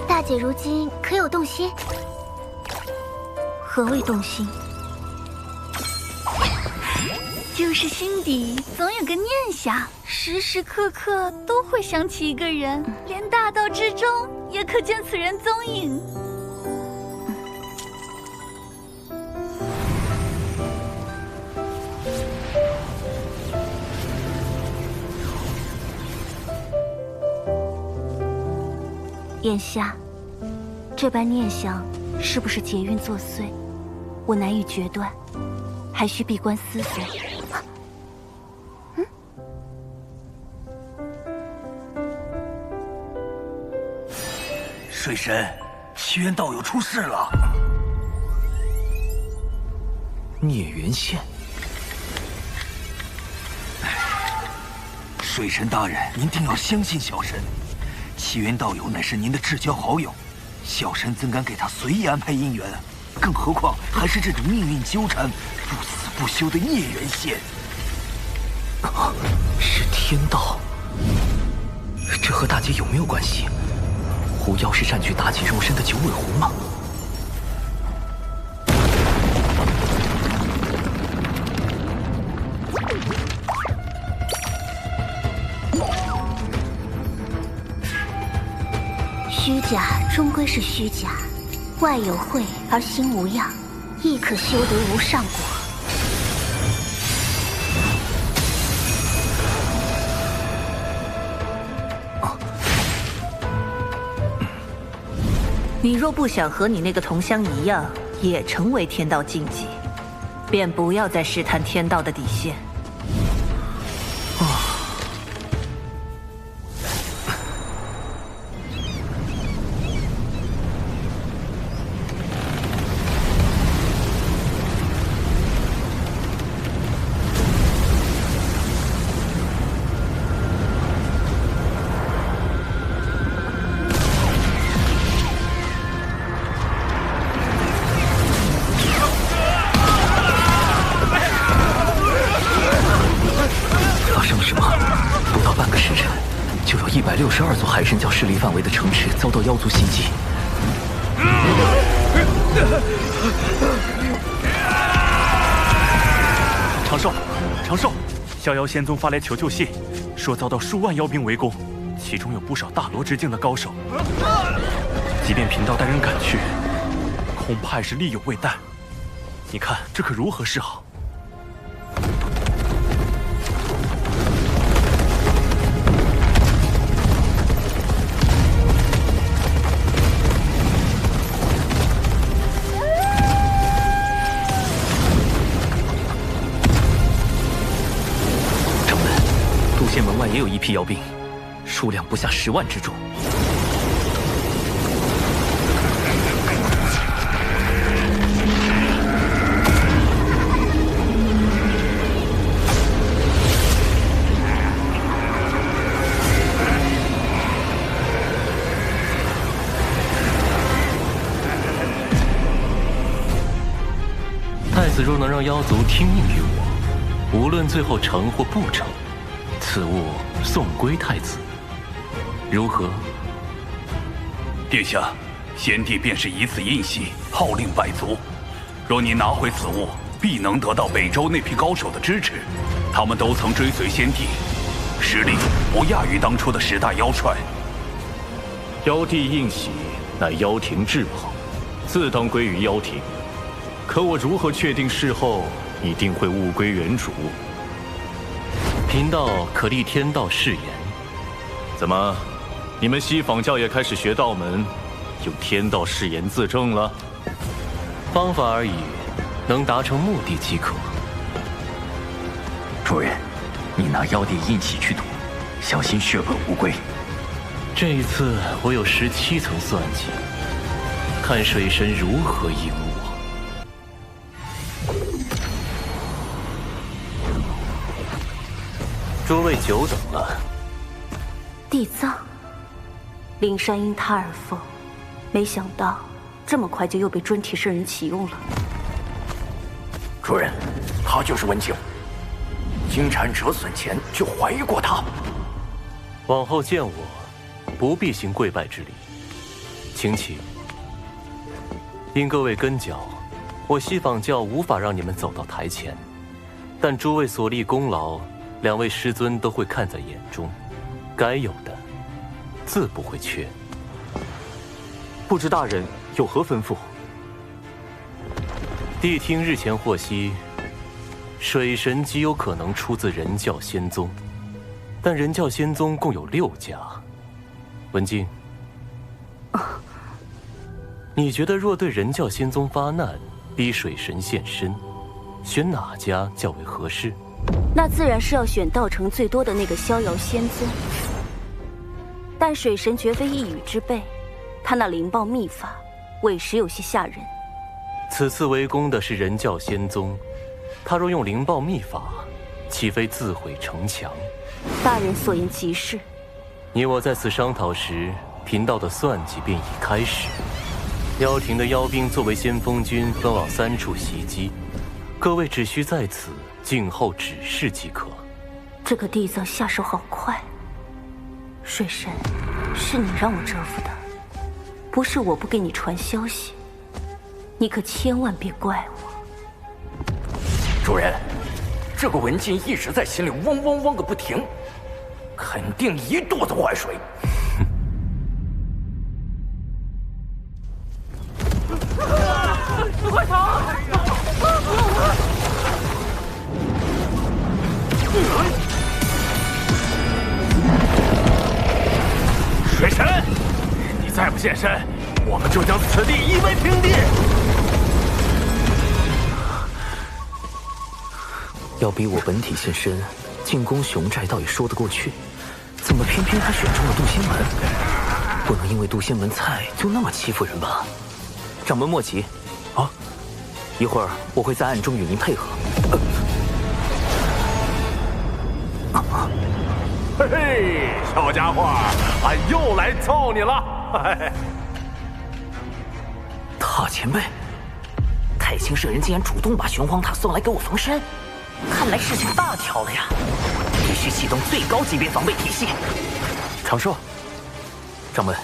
大姐如今可有动心？何谓动心？就是心底总有个念想，时时刻刻都会想起一个人，连大道之中也可见此人踪影。眼下，这般念想是不是劫运作祟，我难以决断，还需闭关思索。水神，奇缘道友出事了。孽缘线。水神大人，您定要相信小神。奇缘道友乃是您的至交好友，小神怎敢给他随意安排姻缘？更何况还是这种命运纠缠、不死不休的孽缘线。是天道，这和大姐有没有关系？狐妖是占据妲己肉身的九尾狐吗？虚假终归是虚假，外有慧而心无恙，亦可修得无上果。你若不想和你那个同乡一样，也成为天道禁忌，便不要再试探天道的底线。162座海神教势力范围的城池遭到妖族袭击。长寿，长寿，逍遥仙宗发来求救信，说遭到数万妖兵围攻，其中有不少大罗之境的高手。即便贫道带人赶去，恐怕也是力有未逮。你看这可如何是好？也有一批妖兵，数量不下10万之众。子若能让妖族听命于我，无论最后成或不成，此物送归太子，如何？殿下，先帝便是以此印玺号令百族，若你拿回此物，必能得到北周那批高手的支持，他们都曾追随先帝，实力不亚于当初的10大妖帅。妖帝印玺乃妖庭至宝，自当归于妖庭。可我如何确定事后一定会物归原主？贫道可立天道誓言。怎么，你们西坊教也开始学道门，用天道誓言自证了？方法而已，能达成目的即可。主人，你拿妖帝印玺去赌，小心血本无归。这一次我有17层算计，看水神如何赢我。诸位久等了。地藏，灵山因他而封，没想到这么快就又被尊体圣人启用了。主人，他就是文静。金蝉折损前就怀疑过他。往后见我，不必行跪拜之礼，请起。因各位跟脚，我西坊教无法让你们走到台前，但诸位所立功劳，2位师尊都会看在眼中，该有的自不会缺。不知大人有何吩咐？谛听日前获悉，水神极有可能出自人教仙宗，但人教仙宗共有6家。文静，你觉得若对人教仙宗发难，逼水神现身，选哪家较为合适？那自然是要选道成最多的那个逍遥仙宗。但水神绝非一羽之辈，他那灵爆秘法，委实有些吓人。此次围攻的是人教仙宗，他若用灵爆秘法，岂非自毁城墙？大人所言极是。你我在此商讨时，贫道的算计便已开始。妖庭的妖兵作为先锋军，分往3处袭击，各位只需在此静候指示即可。这个地藏下手好快。水神，是你让我折服的，不是我不给你传消息。你可千万别怪我。主人，这个文静一直在心里嗡嗡嗡个不停，肯定一肚子坏水。快逃！水神，你再不现身，我们就将此地夷为平地！要逼我本体现身进攻熊寨，倒也说得过去，怎么偏偏他选中了渡仙门？不能因为渡仙门菜就那么欺负人吧？掌门莫急，啊，一会儿我会在暗中与您配合。嘿嘿，小家伙，俺又来凑你了！大前辈，太清圣人竟然主动把玄黄塔送来给我防身，看来事情大条了呀！必须启动最高级别防备体系。长寿，掌门，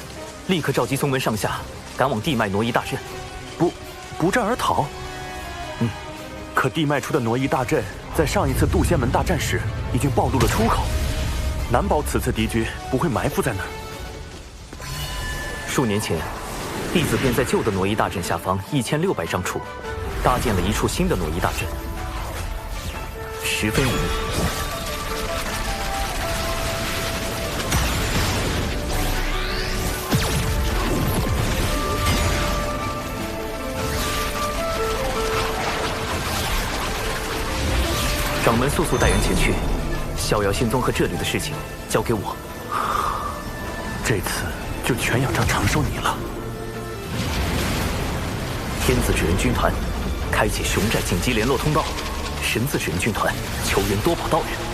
立刻召集宗门上下，赶往地脉挪移大阵。不战而逃？可地脉出的挪移大阵，在上一次渡仙门大战时已经暴露了出口，难保此次敌军不会埋伏在那儿。数年前，弟子便在旧的挪移大阵下方1600丈处，搭建了一处新的挪移大阵，十分隐秘。掌门速速带人前去，逍遥仙宗和这里的事情交给我。这次就全仰仗长寿你了。天子纸人军团开启熊寨紧急联络通道，神字纸人军团求援多宝道人。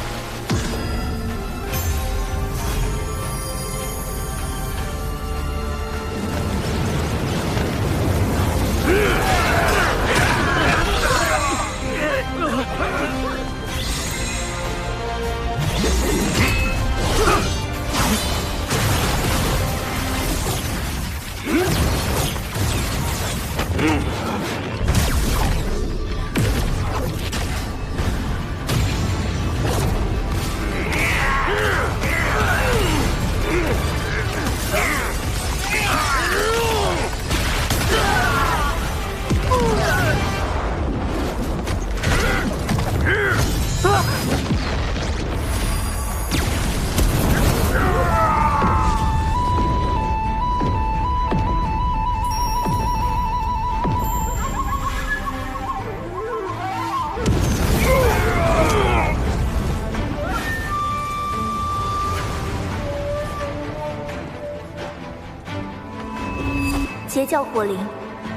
截教火灵，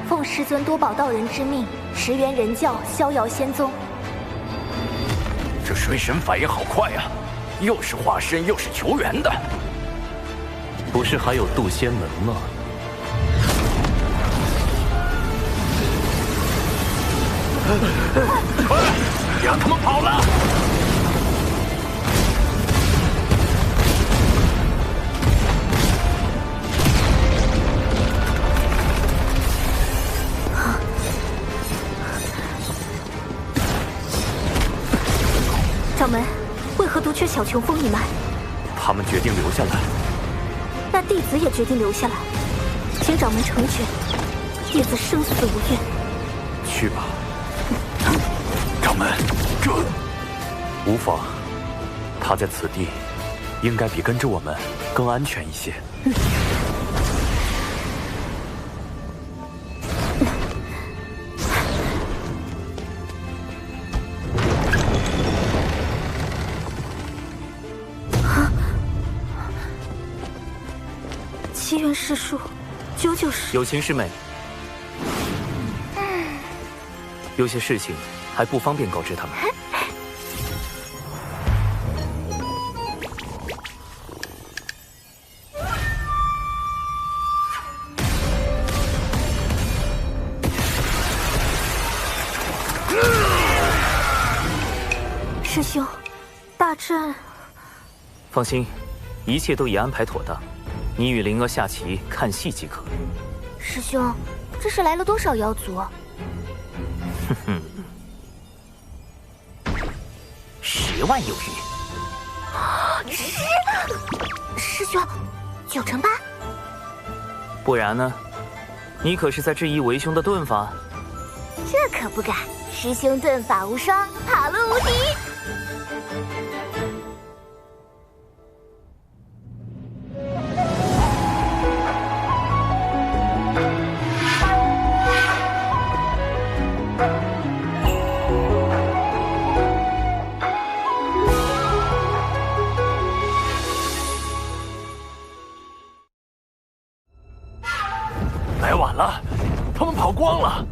奉师尊多宝道人之命，驰援人教，逍遥仙宗。这水神反应好快呀，又是化身又是求援的。不是还有渡仙门吗？快，让他们跑了！掌门，为何独缺小琼风一脉？他们决定留下来。那弟子也决定留下来，请掌门成全，弟子生死无怨。去吧。掌门，这无妨，他在此地，应该比跟着我们更安全一些。七元师叔，究竟是有情师妹，有些事情还不方便告知他们。师兄，大阵……放心，一切都已安排妥当。你与灵儿下棋看戏即可。师兄，这是来了多少妖族？哼哼，10万有余。师兄，9成8。不然呢？你可是在质疑为兄的遁法？这可不敢，师兄遁法无双，塔路无敌。来晚了，他们跑光了。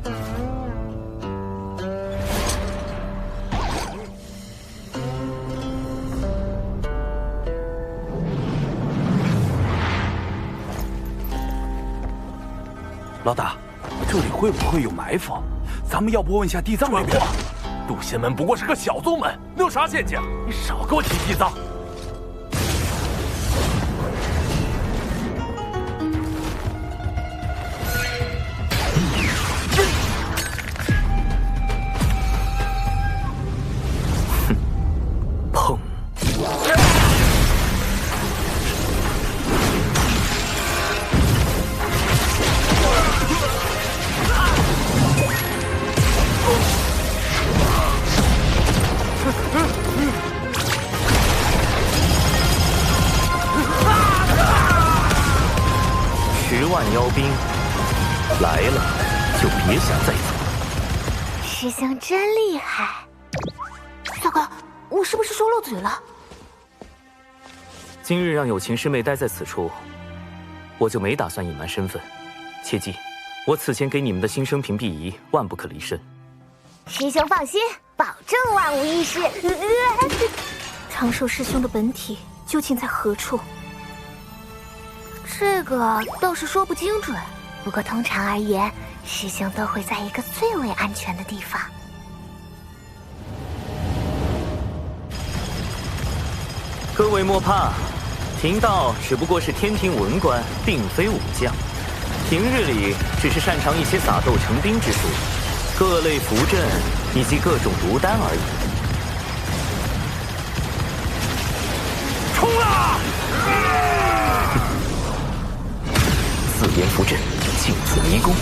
老大，这里会不会有埋伏？咱们要不问下地藏那边？渡仙门不过是个小宗门，能有啥陷阱？你少给我提地藏！砰！10万妖兵来了，就别想再走。师兄真厉害！糟糕，我是不是说漏嘴了？今日让有情师妹待在此处，我就没打算隐瞒身份。切记，我此前给你们的心生屏蔽仪，万不可离身。师兄放心，保证万无一失。长寿师兄的本体究竟在何处？这个倒是说不精准，不过通常而言，师兄都会在一个最为安全的地方。各位莫怕，贫道只不过是天庭文官，并非武将。平日里只是擅长一些撒豆成兵之术，各类符阵以及各种毒丹而已。冲啊！4连符阵，镜子迷宫。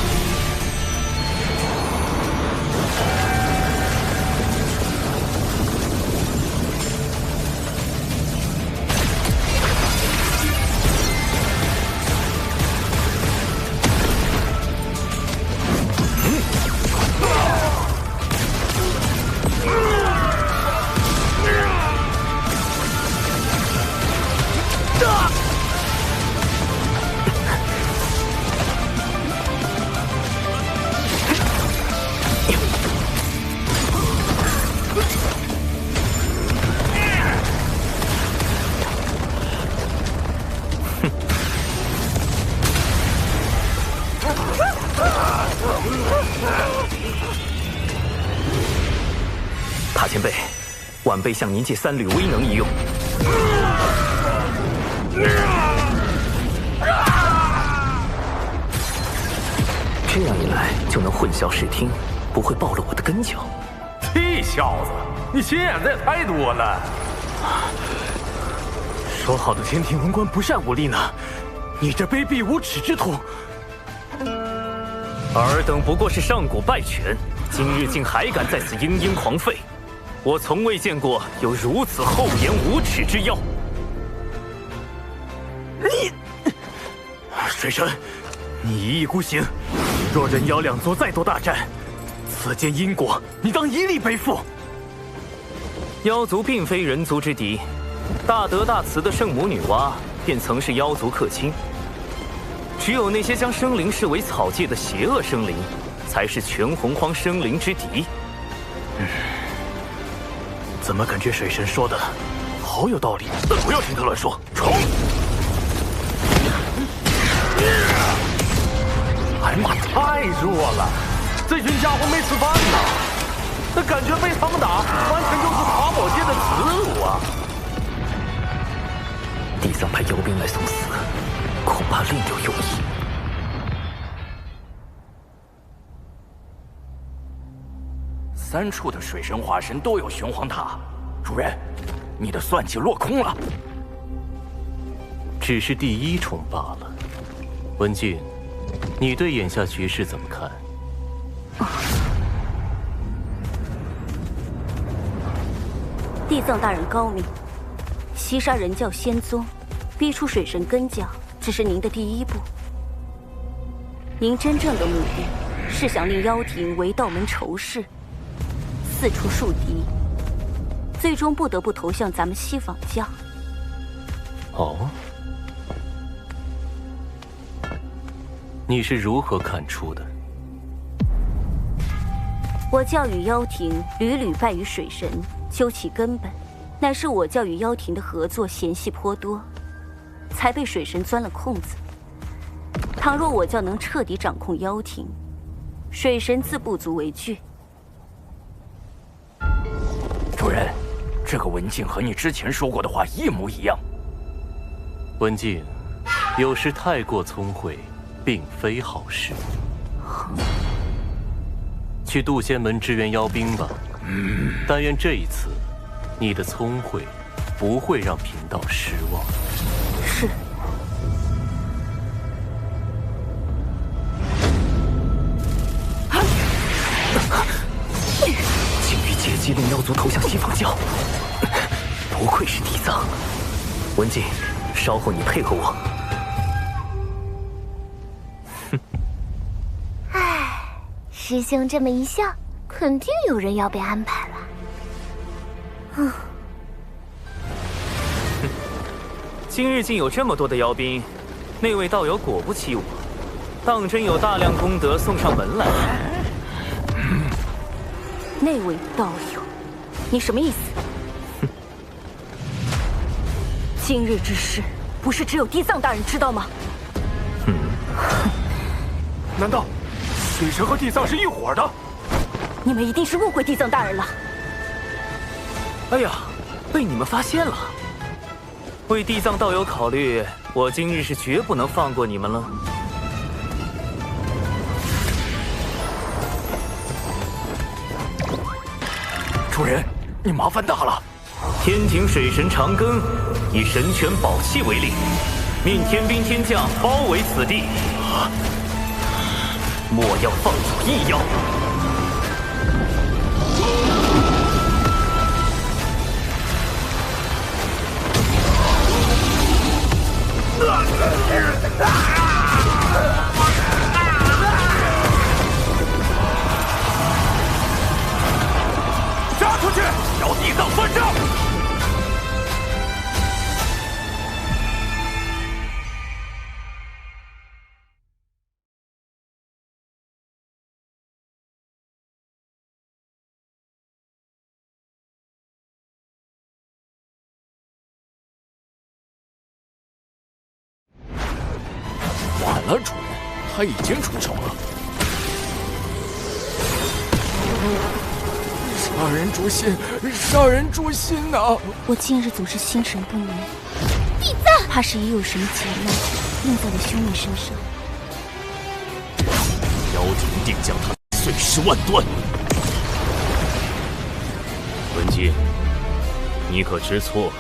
塔前辈，晚辈向您借3缕威能一用。这样一来就能混淆视听，不会暴露我的根脚。这小子，你心眼子也太多了。说好的天庭文官不善武力呢？你这卑鄙无耻之徒！尔等不过是上古败犬，今日竟还敢在此嘤嘤狂吠！我从未见过有如此厚颜无耻之妖。你，水神，你一意孤行，若人妖两族再度大战，此间因果你当一力背负。妖族并非人族之敌，大德大慈的圣母女娲便曾是妖族客卿。只有那些将生灵视为草芥的邪恶生灵，才是全洪荒生灵之敌。怎么感觉水神说的好有道理？不要听他乱说，冲！哎妈，太弱了！这群家伙没吃饭呢，那感觉被他们打，完全就是爬宝界的耻辱啊！地藏派妖兵来送死，恐怕另有用意。3处的水神化身都有玄黄塔，主人，你的算计落空了。只是第1重罢了。文静，你对眼下局势怎么看？地藏大人高明，袭杀人教仙宗，逼出水神根教，只是您的第1步。您真正的目的是想令妖庭为道门仇视，四处树敌，最终不得不投向咱们西坊教。哦，你是如何看出的？我教与妖庭屡屡败于水神，究其根本，乃是我教与妖庭的合作嫌隙颇多，才被水神钻了空子。倘若我教能彻底掌控妖庭，水神自不足为惧。主人，这个文静和你之前说过的话一模一样。文静，有时太过聪慧，并非好事。去渡仙门支援妖兵吧。但愿这一次，你的聪慧不会让贫道失望。是。竟欲借机令妖族投向西方教，不愧是地藏。文静，稍后你配合我。师兄这么一笑，肯定有人要被安排了。今日竟有这么多的妖兵，那位道友果不欺我，当真有大量功德送上门来。那位道友，你什么意思？今日之事，不是只有地藏大人知道吗？难道水神和地藏是一伙的？你们一定是误会地藏大人了。哎呀，被你们发现了！为地藏道友考虑，我今日是绝不能放过你们了。主人，你麻烦大了。天庭水神长庚以神权宝器为令，命天兵天将包围此地，莫要放走一妖。杀出去，找地藏算账！晚了，主人，他已经出手了。少人诛心，少人诛心呐！我近日总是心神不宁，闭嘴！怕是也有什么劫难用在了兄妹身上。妖鼎定将他碎尸万段。文姬，你可知错？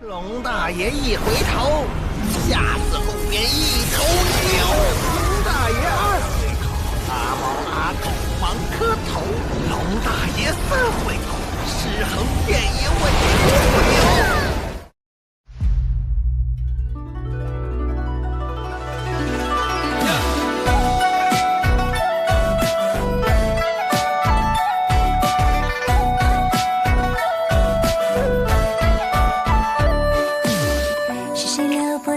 龙大爷一回头，吓死后边一头牛。龙大爷2回头，阿毛阿狗忙磕头。龙大爷3回头，尸横遍野为虎牛。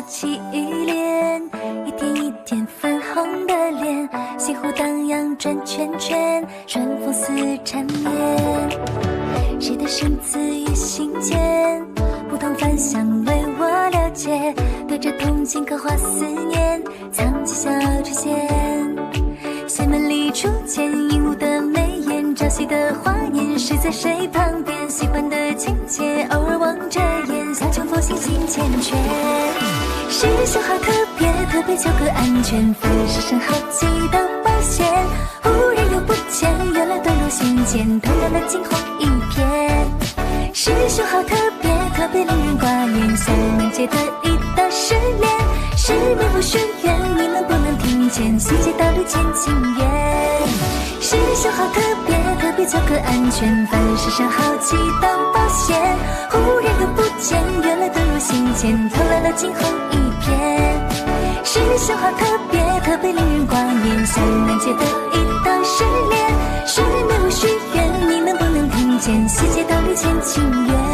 起雨帘，一点一点粉红的脸，西湖荡漾转圈圈，春风似缠绵。谁的生字于心间，不同凡响为我了解，对着铜镜刻画思念，藏起小垂涎。西门里初见鹦鹉的眉眼，朝夕的华年，谁在谁旁边？喜欢的情节，偶尔望着眼，小穷佛心心缱绻。师兄好特别，特别求个安全，粉饰上好几道保险。忽然又不见，原来遁入心间，透亮了惊鸿一瞥。师兄好特别，特别令人挂念，像冥界的一道失恋。失眠不许愿，你能不能听见？细节道理千情缘。师兄好特别，特别求个安全，粉饰上好几道保险。忽然又不见，原来遁入心间，透亮了惊鸿一瞥。师兄好特别，特别令人挂念，像难解的一道失恋。失眠不许愿，你能不能听见？细节道理千情缘。